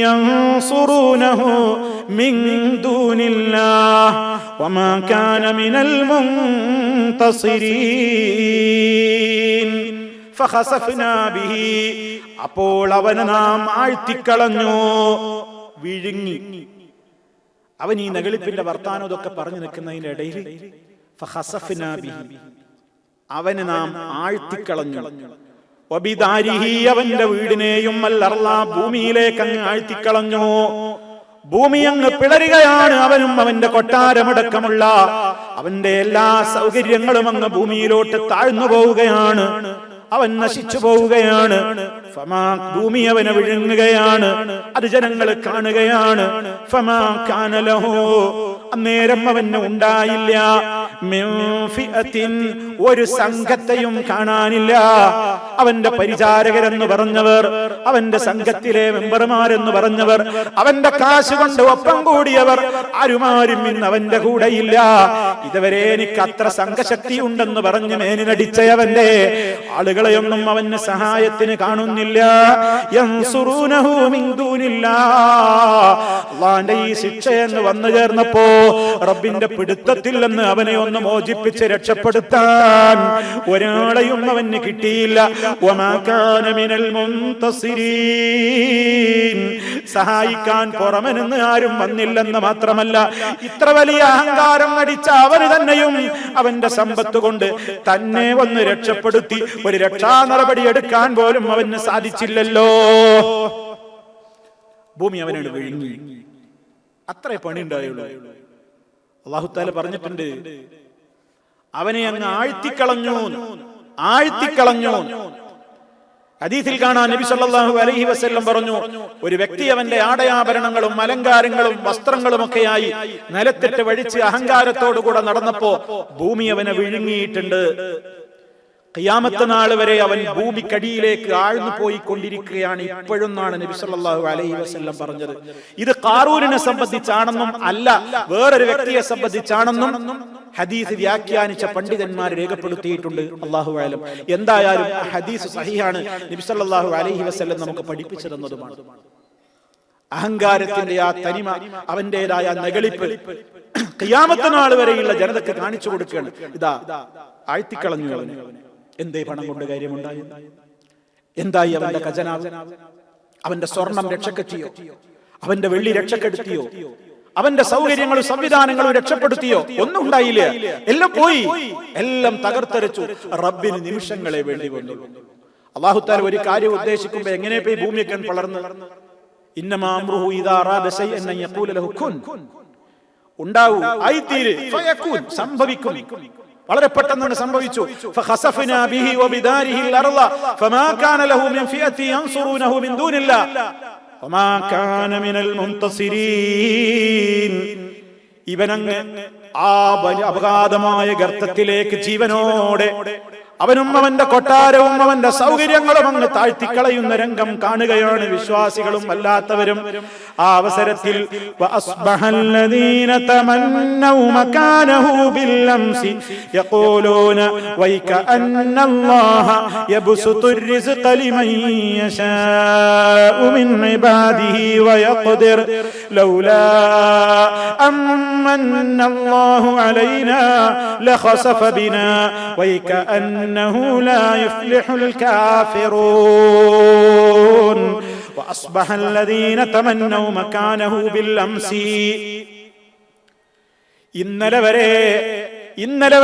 യൻസുറൂനഹു മിൻ ദൂനില്ലാഹ് വമാ കാന മിനൽ മുൻതസിരീൻ. ഫഖസഫ്നാ ബിഹി, അപ്പോൾ അവനെ നാം ആഴ്ത്തിക്കളഞ്ഞു, വിഴുങ്ങി. അവൻ ഈ നഗളിപ്പിന്റെ വർത്താനം ഇതൊക്കെ പറഞ്ഞു നിൽക്കുന്നതിന്റെ ഇടയിൽ ഫഖസഫ്നാ ബിഹി, അവനെ നാം ആഴ്ത്തിക്കളഞ്ഞു. വബിദാരിഹി, അവന്റെ വീടിനെയും അൽ-അർള, ഭൂമിയിലേക്ക് അങ്ങ് ആഴ്ത്തിക്കളഞ്ഞു. ഭൂമി അങ്ങ് പിളരുകയാണ്. അവനും അവന്റെ കൊട്ടാരമടക്കമുള്ള അവന്റെ എല്ലാ സൗകര്യങ്ങളും അങ്ങ് ഭൂമിയിലോട്ട് താഴ്ന്നു പോവുകയാണ്. അവൻ നശിച്ചു പോവുകയാണ്. ഫമാ, ഭൂമി അവനെ വിഴുങ്ങുകയാണ്. അത് ജനങ്ങൾ കാണുകയാണ്. ഫമാ കാന ലഹു, അന്നേരം അവന് ഉണ്ടായില്ല മിൻ ഫിഅത്തിൻ, ഒരു സംഘത്തെയും കാണാനില്ല. അവന്റെ പരിചാരകരെന്ന് പറഞ്ഞവർ, അവന്റെ സംഘത്തിലെ മെമ്പർമാരെന്ന് പറഞ്ഞവർ, അവന്റെ കാശ് കൊണ്ട് ഒപ്പം കൂടിയവർ ആരുമാരും ഇന്ന് അവന്റെ കൂടെയില്ല. ഇതുവരെ എനിക്ക് അത്ര സംഘശക്തി ഉണ്ടെന്ന് പറഞ്ഞ് മേനിനടിച്ചവന്റെ ആളുകളെയൊന്നും അവന് സഹായത്തിന് കാണുന്നില്ല. യൻസുറൂനഹു മിൻ ദൂനില്ലാഹ്, അല്ലാഹുവിന്റെ ഈ ശിക്ഷയെന്ന് വന്നു ചേർന്നപ്പോ റബ്ബിന്റെ പിടുത്തത്തിൽ നിന്ന് അവനെ ഒന്ന് മോചിപ്പിച്ച് രക്ഷപ്പെടുത്താൻ ഒരാളെയും അവന് കിട്ടിയില്ല. വമാ കാന മിനൽ മുൻതസിരീൻ, സഹായിക്കാൻ പുറമെന്ന് ആരും വന്നില്ലെന്ന് മാത്രമല്ല, ഇത്ര വലിയ അഹങ്കാരം നടിച്ച അവന് തന്നെയും അവന്റെ സമ്പത്ത് കൊണ്ട് തന്നെ ഒന്ന് രക്ഷപ്പെടുത്തി ഒരു രക്ഷാ നടപടി എടുക്കാൻ പോലും അവന് സാധിച്ചില്ലല്ലോ. ഭൂമി അവനോട് വിഴുങ്ങി. അത്രേ പണി ഉണ്ടായുള്ളൂ. അല്ലാഹു തആല പറഞ്ഞിട്ടുണ്ട്, അവനെ അങ്ങ് ആഴ്ത്തിക്കളഞ്ഞു. ഹദീസിൽ കാണാൻ നബി സല്ലല്ലാഹു അലൈഹി വസല്ലം പറഞ്ഞു, ഒരു വ്യക്തി അവന്റെ ആടയാഭരണങ്ങളും അലങ്കാരങ്ങളും വസ്ത്രങ്ങളും ഒക്കെയായി നിലത്തിട്ട് വഴിച്ച് അഹങ്കാരത്തോടുകൂടെ നടന്നപ്പോ ഭൂമി അവനെ വിഴുങ്ങിയിട്ടുണ്ട്. ഖിയാമത്ത് നാൾ വരെ അവൻ ഭൂമിക്കടിയിലേക്ക് ആഴ്ന്നു പോയിക്കൊണ്ടിരിക്കുകയാണ് ഇപ്പോഴെന്നാണ് നബി സല്ലല്ലാഹു അലൈഹി വസല്ലം പറഞ്ഞത്. ഇത് ഖാറൂനിനെ സംബന്ധിച്ചാണെന്നും അല്ല, വേറൊരു വ്യക്തിയെ സംബന്ധിച്ചാണെന്നും ഹദീസ് വ്യാഖ്യാനിച്ച പണ്ഡിതന്മാർ രേഖപ്പെടുത്തിയിട്ടുണ്ട്. അല്ലാഹു അലം. എന്തായാലും ഹദീസ് സഹിഹാണ്. നബി സല്ലല്ലാഹു അലൈഹി വസല്ലം നമുക്ക് പഠിപ്പിച്ചു തന്നതുമാണ്. അഹങ്കാരത്തിന്റെ ആ തനിമ, അവന്റേതായ നെകളിപ്പ് ഖിയാമത്ത് നാൾ വരെയുള്ള ജനതക്ക് കാണിച്ചു കൊടുക്കുകയാണ്. ഇതാ ആഴ്ത്തിക്കളഞ്ഞു അവനെ. എന്തേ പണം കൊണ്ട് കാര്യമുണ്ടായി? എന്തായി അവന്റെ ഖജനാവ്? അവന്റെ സ്വർണം രക്ഷക്കെത്തിയോ? അവന്റെ വെള്ളി രക്ഷക്കെടുത്തിയോ? അവന്റെ സൗകര്യങ്ങളും സംവിധാനങ്ങളും രക്ഷപ്പെടുത്തിയോ? ഒന്നും ഉണ്ടായില്ല. എല്ലാം പോയി, എല്ലാം തകർത്തെറിച്ചു. റബ്ബിന് നിമിഷങ്ങളെ വേണ്ടി വന്നു. അല്ലാഹു തആല ഒരു കാര്യം ഉദ്ദേശിക്കുമ്പോൾ എങ്ങനെ പോയി ഭൂമിയൊക്കെ വളർന്ന്, ഇന്നമാ അംറുഹു ഇദാ അറാദ ശൈഅൻ അൻ യഖൂല ലഹു കുൻ, ഉണ്ടാവൂ, ആയിത്തീര്, ഫയകൂൻ, സംഭവിക്കും. വളരെ പെട്ടെന്ന് സംഭവിച്ചു. ഫഖസഫനാ ബിഹി വബിദാരിഹിൽ അർള ഫമാ കാന ലഹു മിൻ ഫിഅതി യൻസുറൂനഹു മിൻ ദൂനില്ലാഹ് വമാ കാന മിനൽ മുൻതസിരീൻ. ഇവനങ്ങ് ആ അപഘാതമായ ഗർത്തത്തിലേക്ക് ജീവനോടെ അവനും അവന്റെ കൊട്ടാരവും അവന്റെ സൗകര്യങ്ങളും അങ്ങ് താഴ്ത്തിക്കളയുന്ന രംഗം കാണുകയാണ് വിശ്വാസികളും അല്ലാത്തവരും. ആ അവസരത്തിൽ വഅസ്ബഹല്ലദീന തമന്നൗ മകാനഹു ബിൽഅംസി യഖൂലൂന വൈകഅന്നല്ലാഹ യബ്സുത്തുർ റിസ്ഖ ലിമൻ യശാഉ മിൻ ഇബാദിഹി വയഖ്ദിർ ലൗലാ അമ്മന്നല്ലാഹു അലൈനാ ലഖസഫ ബിനാ വൈകഅന്ന إنه لا يفلح الكافرون وأصبح الذين تمنوا مكانه بالأمس. ഇന്നലെ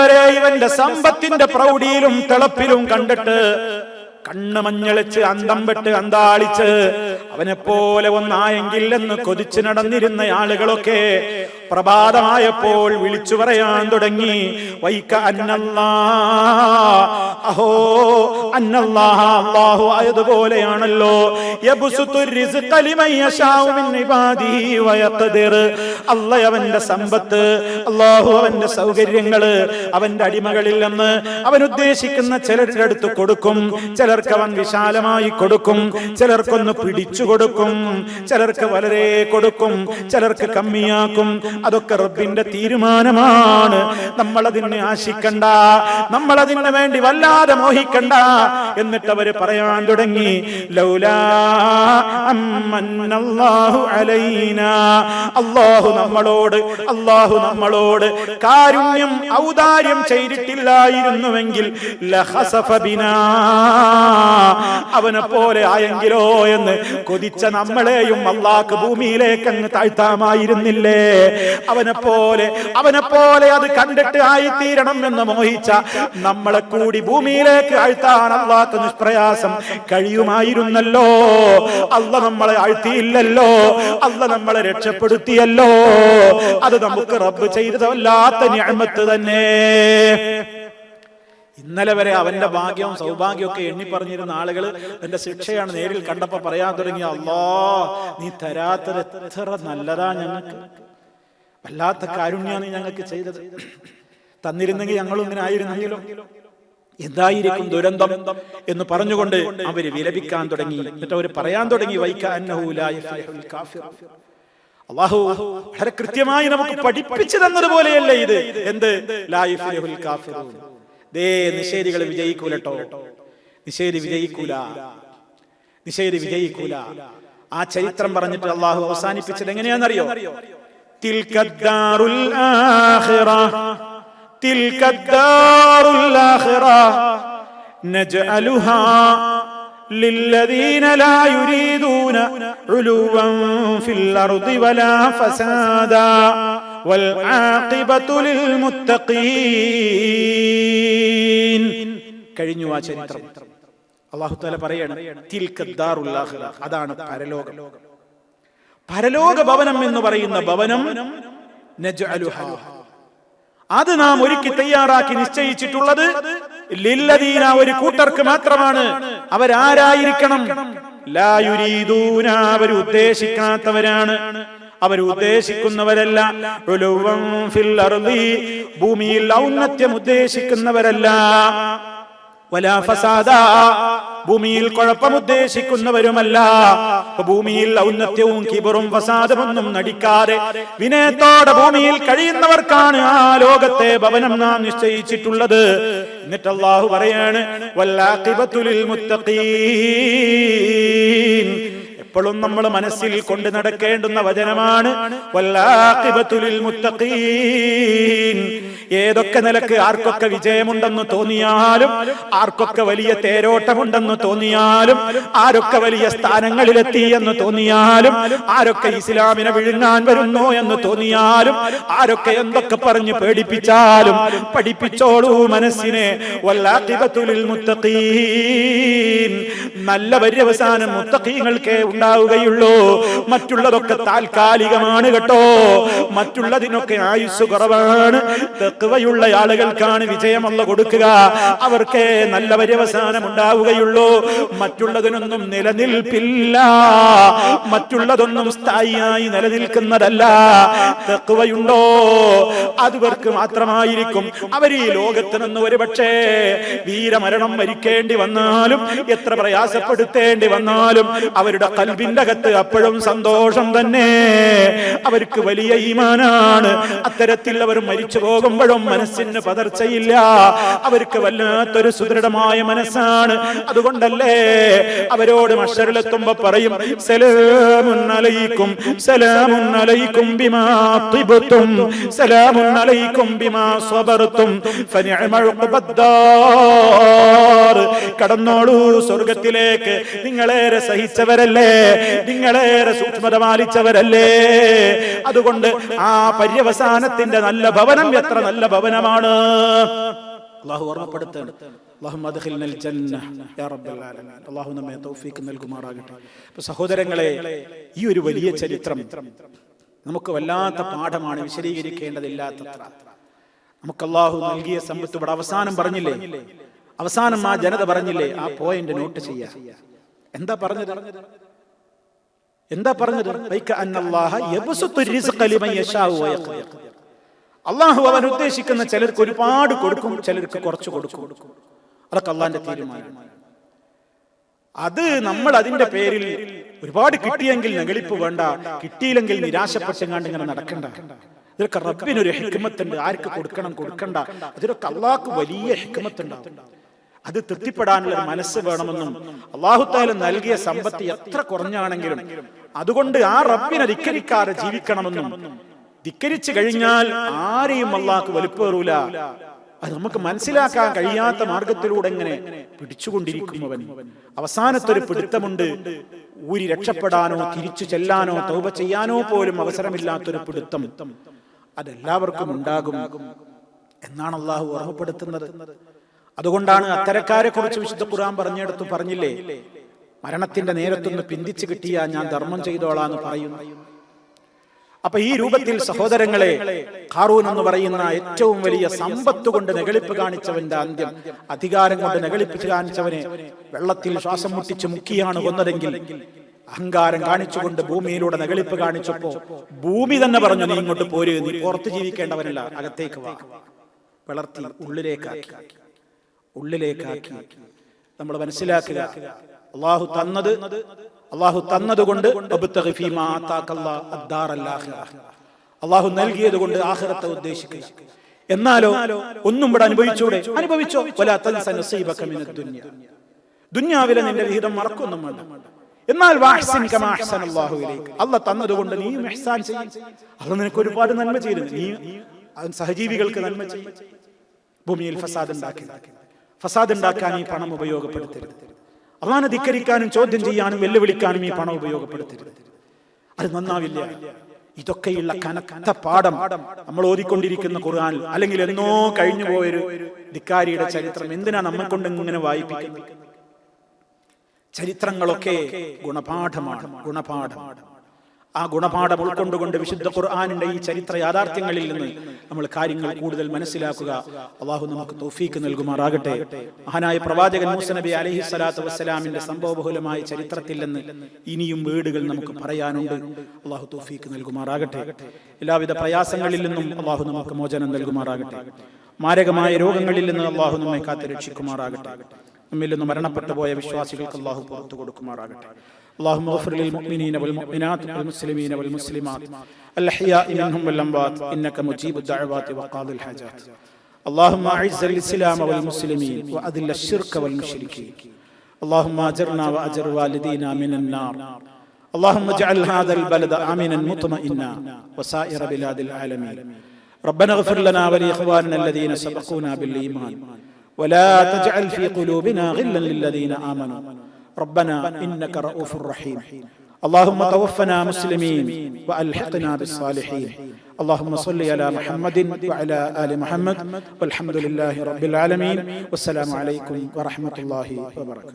വരെ ഇവന്റെ സമ്പത്തിന്റെ പ്രൗഢിയിലും തിളപ്പിലും കണ്ടിട്ട് കണ്ണ് മഞ്ഞളിച്ച് അന്തം വെട്ട് അന്താളിച്ച് അവനെപ്പോലെ ഒന്നായെങ്കിൽ എന്ന് കൊതിച്ചു നടന്നിരുന്ന ആളുകളൊക്കെ പ്രഭാതമായപ്പോൾ വിളിച്ചു പറയാൻ തുടങ്ങി, വൈക അന്നല്ലാഹ്, അല്ലാഹു ആയതുപോലെയാണല്ലോ, യബ്സുത്തുർ റിസ്ഖ ലിമൻ യശാഉ മിൻ ഇബാദിഹി വയഖ്ദിർ. അല്ലാഹു അവന്റെ സമ്പത്ത്, അല്ലാഹു അവന്റെ സൗകര്യങ്ങള് അവന്റെ അടിമകളിൽ നിന്ന് അവൻ ഉദ്ദേശിക്കുന്ന ചിലരുടെ അടുത്ത് കൊടുക്കും. ചിലർക്ക് അവൻ വിശാലമായി കൊടുക്കും, ചിലർക്കൊന്ന് പിടിച്ചു കൊടുക്കും, ചിലർക്ക് വളരെ കൊടുക്കും, ചിലർക്ക് കമ്മിയാക്കും. അതൊക്കെ റബ്ബിന്റെ തീരുമാനമാണ്. നമ്മളതിനെ ആശിക്കണ്ട, നമ്മളതിന് വേണ്ടി വല്ലാതെ മോഹിക്കണ്ട. എന്നിട്ട് അവര് പറയാൻ തുടങ്ങി, ലൗലാ അമ്മന്നല്ലാഹു അലൈനാ, അല്ലാഹു നമ്മളോട് കാരുണ്യം ഔദാര്യം ചെയ്തിട്ടില്ലായിരുന്നുവെങ്കിൽ ലഖസഫ ബിനാ, അവനെ പോലെ ആയെങ്കിലോ എന്ന് കൊതിച്ച നമ്മളെയും അല്ലാഹു ഭൂമിയിലേക്ക് അങ്ങ് താഴ്ത്താമായിരുന്നില്ലേ? അവനെ പോലെ അത് കണ്ടിട്ട് ആയിത്തീരണം എന്ന് മോഹിച്ച നമ്മളെ കൂടി ഭൂമിയിലേക്ക് ആഴ്ത്താൻ അല്ലാഹു നിഷ്പ്രയാസം കഴിയുമായിരുന്നല്ലോ. അല്ലാഹു നമ്മളെ ആഴ്ത്തിയില്ലല്ലോ, അല്ലാഹു നമ്മളെ രക്ഷപ്പെടുത്തിയല്ലോ. അത് നമുക്ക് റബ്ബ് ചെയ്തത് വല്ലാത്ത നിഅമത്ത് തന്നെ. ഇന്നലെ വരെ അവന്റെ ഭാഗ്യവും സൗഭാഗ്യവും ഒക്കെ എണ്ണി പറഞ്ഞിരുന്ന ആളുകൾ എന്റെ ശിക്ഷയാണ് നേരിൽ കണ്ടപ്പോ പറയാൻ തുടങ്ങി, അല്ലാഹ് നീ തരാത്തത് എത്ര നല്ലതാ, ഞങ്ങൾക്ക് വല്ലാത്ത കാരുണ്യാണ് ഞങ്ങൾക്ക് ചെയ്തത്. തന്നിരുന്നെങ്കിൽ ഞങ്ങളും ഇങ്ങനെ ആയിരുന്നെങ്കിലും എന്തായിരിക്കും ദുരന്തം എന്ന് പറഞ്ഞുകൊണ്ട് അവര് വിലപിക്കാൻ തുടങ്ങി. എന്നിട്ട് അവർ പറയാൻ തുടങ്ങി, അല്ലാഹു വളരെ കൃത്യമായി നമുക്ക് പഠിപ്പിച്ചു തന്നതുപോലെയല്ലേ ഇത്. എന്ത്? ലാ യുഫ്ലിഹുൽ കാഫിറൂൻ. ദേ നിഷേധികൾ വിജയിക്കൂലട്ടോ, നിഷേധി വിജയിക്കൂല. ആ ചരിത്രം പറഞ്ഞിട്ട് അല്ലാഹു അവസാനിപ്പിച്ചത് എങ്ങനെയാണെന്നറിയോ? തിൽക്കദ്ദാറുൽ ആഖിറ നജ്അലുഹാ للذين لا يريدون علوا في الأرض ولا فسادا والعاقبة للمتقين. കഴിഞ്ഞു ആ ചരിത്രം. അല്ലാഹു തആല പറയാണ്, തിൽക്കദ്ദാറുൽ ആഖിറ, അതാണ് പരലോകം. പരലോക ഭവനം എന്ന് പറയുന്ന ഭവനം നജ്അലുഹാ, അത് നാം ഒരുക്കി തയ്യാറാക്കി നിശ്ചയിച്ചിട്ടുള്ളത് ലില്ലദീന, ഒരു കൂട്ടർക്ക് മാത്രമാണ്. അവരാരായിരിക്കണം? ലാ യുരീദൂന, അവർ ഉദ്ദേശിക്കാത്തവരാണ്, അവർ ഉദ്ദേശിക്കുന്നവരല്ല. ഉലുവൻ ഫിൽ അർളി, ഭൂമിയിൽ ഔന്നത്യം ഉദ്ദേശിക്കുന്നവരല്ല. വലാ ഫസാദ, ഭൂമിയിൽ കുഴപ്പം ഉദ്ദേശിക്കുന്നവരുമല്ല. ഭൂമിയിൽ ഔന്നത്യവും കിബറും ഫസാദുമൊന്നും നടിക്കാതെ വിനയത്തോടെ ഭൂമിയിൽ കഴിയുന്നവർക്കാണ് ആ ലോകത്തെ ഭവനം നാം നിശ്ചയിച്ചിട്ടുള്ളത്. എന്നിട്ട് അല്ലാഹു പറയാണ്, വല്ലാഖിബത്തു ലിൽ മുത്തഖീൻ. എപ്പോഴും നമ്മൾ മനസ്സിൽ കൊണ്ട് നടക്കേണ്ടുന്ന വചനമാണ് വല്ലാഖിബത്തു ലിൽ മുത്തഖീൻ. ഏതൊക്കെ നിലക്ക് ആർക്കൊക്കെ വിജയമുണ്ടെന്ന് തോന്നിയാലും, ആർക്കൊക്കെ വലിയ തേരോട്ടമുണ്ടെന്ന് തോന്നിയാലും, ആരൊക്കെ വലിയ സ്ഥാനങ്ങളിലെത്തി എന്ന് തോന്നിയാലും, ആരൊക്കെ ഇസ്ലാമിനെ വിഴുങ്ങാൻ വരുന്നു എന്ന് തോന്നിയാലും, ആരൊക്കെ എന്തൊക്കെ പറഞ്ഞ് പേടിപ്പിച്ചാലും, പഠിപ്പിച്ചോളൂ മനസ്സിനെ, വല്ലാഖിബത്തു ലിൽ മുത്തഖീൻ. നല്ല പര്യവസാനം മുത്തഖീങ്ങൾക്കേ ഉണ്ടാവുകയുള്ളൂ. മറ്റുള്ളതൊക്കെ താൽക്കാലികമാണ് കേട്ടോ, മറ്റുള്ളതിനൊക്കെ ആയുസ് കുറവാണ്. തഖ്വയുള്ള ആളുകൾക്കാണ് വിജയമല്ല കൊടുക്കുക, അവർക്ക് നല്ല പര്യവസാനം ഉണ്ടാവുകയുള്ളൂ. മറ്റുള്ളതിനൊന്നും നിലനിൽപ്പില്ല, മറ്റുള്ളതൊന്നും സ്ഥായിയായി നിലനിൽക്കുന്നതല്ല. തഖ്വയുണ്ടോ അതുവർക്ക് മാത്രമായിരിക്കും. അവർ ഈ ലോകത്ത് നിന്ന് ഒരുപക്ഷേ വീരമരണം വരിക്കേണ്ടി വന്നാലും, എത്ര പ്രയാസപ്പെടുത്തേണ്ടി വന്നാലും, അവരുടെ ഖൽബിന്റെ അകത്ത് അപ്പോഴും സന്തോഷം തന്നെ. അവർക്ക് വലിയ ഈമാനാണ്. അത്തരത്തിൽ അവർ മരിച്ചു പോകുമ്പോഴും മനസ്സിന് പതർച്ചയില്ല. അവർക്ക് വല്ലാത്തൊരു സുദൃഢമായ മനസ്സാണ്. അതുകൊണ്ടല്ലേ അവരോട് മഹ്ശറിലെത്തുമ്പോ പറയും, സലാമുൻ അലൈക്കും, സലാമുൻ അലൈക്കും ബിമാ തിബ്തും, സലാമുൻ അലൈക്കും ബിമാ സബർതും ഫനിഅമൽ ഉഖ്ബദ്ദാർ. കടന്നോളൂ സ്വർഗ്ഗത്തിലേക്ക്, നിങ്ങളേറെ സഹിച്ചവരല്ലേ, നിങ്ങളേറെ സൂക്ഷ്മത പാലിച്ചവരല്ലേ. അതുകൊണ്ട് ആ പര്യവസാനത്തിന്റെ നല്ല ഭവനം എത്ര നല്ല ഭവനമാണ്. അല്ലാഹു ഓർമ്മപ്പെടുത്തുന്നു, അല്ലാഹുമ്മ അദ്ഖിൽനൽ ജന്ന യാ റബ്ബൽ ആലമീൻ. അല്ലാഹു നമ്മെ തൗഫീഖ് നൽകുമാറാകട്ടെ. അപ്പോൾ സഹോദരങ്ങളെ, ഈ ഒരു വലിയ ചരിത്രം നമുക്ക് വല്ലാത്ത പാഠമാണ്, വിശദീകരിക്കേണ്ടതില്ലാത്തത്ര. നമുക്ക് അല്ലാഹു നൽകിയ സമ്പത്ത് ഇവിടെ അവസാനം പറഞ്ഞില്ലേ, അവസാനം ആ ജനത പറഞ്ഞില്ലേ, ആ പോയിന്റ് നോട്ട് ചെയ്യാ. എന്താ പറഞ്ഞത്? അള്ളാഹു അവൻ ഉദ്ദേശിക്കുന്ന ചിലർക്ക് ഒരുപാട് കൊടുക്കും, ചിലർക്ക് കുറച്ച് കൊടുക്കും. അതൊക്കെ അള്ളാന്റെ തീരുമാനമാണ്. അത് നമ്മൾ അതിന്റെ പേരിൽ ഒരുപാട് കിട്ടിയെങ്കിൽ നെകളിപ്പ് വേണ്ട, കിട്ടിയില്ലെങ്കിൽ നിരാശപ്പെട്ടെങ്ങാണ്ട് ഇങ്ങനെ നടക്കണ്ട. ഇതൊക്കെ റബ്ബിനൊരു ഹിക്മത്തുണ്ട്. ആർക്ക് കൊടുക്കണം കൊടുക്കണ്ട, അതിലൊക്കെ അള്ളാഹ്ക്ക് വലിയ ഹിക്മത്തുണ്ടാവും. അത് തൃപ്തിപ്പെടാനുള്ള മനസ്സ് വേണമെന്നും, അല്ലാഹു തആല നൽകിയ സമ്പത്ത് എത്ര കുറഞ്ഞാണെങ്കിലും അതുകൊണ്ട് ആ റബ്ബിനെ ധിക്കരിക്കാതെ ജീവിക്കണമെന്നും, ധിക്കരിച്ചു കഴിഞ്ഞാൽ ആരെയും അല്ലാഹു വലുപ്പേറൂല. അത് നമുക്ക് മനസ്സിലാക്കാൻ കഴിയാത്ത മാർഗത്തിലൂടെ എങ്ങനെ പിടിച്ചുകൊണ്ടിരിക്കുന്നവൻ. അവസാനത്തൊരു പിടുത്തമുണ്ട്, ഊരി രക്ഷപ്പെടാനോ തിരിച്ചു ചെല്ലാനോ തൗബ ചെയ്യാനോ പോലും അവസരമില്ലാത്തൊരു പിടുത്തം. അതെല്ലാവർക്കും ഉണ്ടാകും എന്നാണ് അല്ലാഹു ഓർമ്മപ്പെടുത്തുന്നത്. അതുകൊണ്ടാണ് അത്തരക്കാരെ കുറിച്ച് വിശുദ്ധ ഖുർആൻ പറഞ്ഞെടുത്ത് പറഞ്ഞില്ലേ, മരണത്തിന്റെ നേരത്തൊന്ന് പിന്തിച്ചു കിട്ടിയാ ഞാൻ ധർമ്മം ചെയ്തോളാന്ന് പറയുന്നു. അപ്പൊ ഈ രൂപത്തിൽ സഹോദരങ്ങളെ, ഖാറൂൻ എന്ന് പറയുന്ന ഏറ്റവും വലിയ സമ്പത്ത് കൊണ്ട് നെകളിപ്പ് കാണിച്ചവന്റെ അന്ത്യം, അധികാരം കൊണ്ട് നെകളിപ്പ് കാണിച്ചവനെ വെള്ളത്തിൽ ശ്വാസം മുട്ടിച്ച് മുക്കിയാണ് കൊന്നതെങ്കിൽ, അഹങ്കാരം കാണിച്ചുകൊണ്ട് ഭൂമിയിലൂടെ നെകളിപ്പ് കാണിച്ചപ്പോ ഭൂമി തന്നെ പറഞ്ഞു, നീ ഇങ്ങോട്ട് പോര്, നീ പുറത്ത് ജീവിക്കേണ്ടവനല്ല, അകത്തേക്ക് വാ. വളർത്തി ഉള്ളിലേക്കാക്കി നമ്മൾ മനസ്സിലാക്കുക, അള്ളാഹു തന്നതുകൊണ്ട് അള്ളാഹു നൽകിയത് കൊണ്ട് ആഖിറത്തെ ഉദ്ദേശിക്കുക. എന്നാലോ ഒന്നും ഇവിടെ അനുഭവിച്ചോ ദുനിയാവിലെ നിന്റെ വിഹിതം മറക്കൊന്നും വേണ്ട. എന്നാൽ അള്ളാഹ് തന്നതുകൊണ്ട് നീ ഇഹ്സാൻ ചെയ്യും. അത് നിനക്ക് ഒരുപാട് നന്മ ചെയ്യുന്നു. നീ സഹജീവികൾക്ക് നന്മ ചെയ്യും. ഭൂമിയിൽ ഫസാദ് ഉണ്ടാക്കാൻ ഈ പണം ഉപയോഗപ്പെടുത്തരുത്. അള്ളാഹനെ ധിക്കരിക്കാനും ചോദ്യം ചെയ്യാനും വെല്ലുവിളിക്കാനും ഈ പണം ഉപയോഗപ്പെടുത്തരുത്. അത് നന്നാവില്ല. ഇതൊക്കെയുള്ള കനത്ത പാഠം നമ്മൾ ഓതിക്കൊണ്ടിരിക്കുന്ന ഖുർആൻ, അല്ലെങ്കിൽ എന്നോ കഴിഞ്ഞു പോയൊരു ധിക്കാരിയുടെ ചരിത്രം എന്തിനാ നമ്മെ കൊണ്ട് ഇങ്ങനെ വായിപ്പിക്കുന്നത്? ചരിത്രങ്ങളൊക്കെ ഗുണപാഠം. ആ ഗുണപാഠം ഉൾക്കൊണ്ടുകൊണ്ട് വിശുദ്ധ ഖുർആനിന്റെ ഈ ചരിത്ര യാഥാർത്ഥ്യങ്ങളിൽ നിന്ന് നമ്മൾ കാര്യങ്ങൾ കൂടുതൽ മനസ്സിലാക്കുക. അള്ളാഹു നമുക്ക് തൗഫീക്ക് നൽകുമാറാകട്ടെ. മഹാനായ പ്രവാചകൻ മൂസ നബി അലൈഹി സ്വലാത്തു വസ്സലാമിന്റെ സംഭവബഹുലമായ ചരിത്രത്തിൽ നിന്ന് ഇനിയും വീടുകൾ നമുക്ക് പറയാനുണ്ട്. അള്ളാഹു തൗഫീക്ക് നൽകുമാറാകട്ടെ. എല്ലാവിധ പ്രയാസങ്ങളിൽ നിന്നും അള്ളാഹു നമുക്ക് മോചനം നൽകുമാറാകട്ടെ. മാരകമായ രോഗങ്ങളിൽ നിന്ന് അള്ളാഹു നമ്മെ കാത്ത് രക്ഷിക്കുമാറാകട്ടെ. നമ്മിൽ നിന്ന് മരണപ്പെട്ടു പോയ വിശ്വാസികൾക്ക് അള്ളാഹു പുറത്തു കൊടുക്കുമാറാകട്ടെ. اللهم اغفر للمؤمنين والمؤمنات والمسلمين والمسلمات الأحياء منهم والأموات إنك مجيب الدعوات وقاضي الحاجات. اللهم أعز الإسلام والمسلمين وأذل الشرك والمشركين. اللهم أجرنا وأجر والدينا من النار. اللهم اجعل هذا البلد آمنا مطمئنا وسائر بلاد العالمين. ربنا اغفر لنا ولإخواننا الذين سبقونا بالإيمان ولا تجعل في قلوبنا غلا للذين آمنوا ربنا إنك رؤوف رحيم. اللهم توفنا مسلمين وألحقنا بالصالحين. اللهم صل على محمد وعلى آل محمد والحمد لله رب العالمين. والسلام عليكم ورحمة الله وبركاته.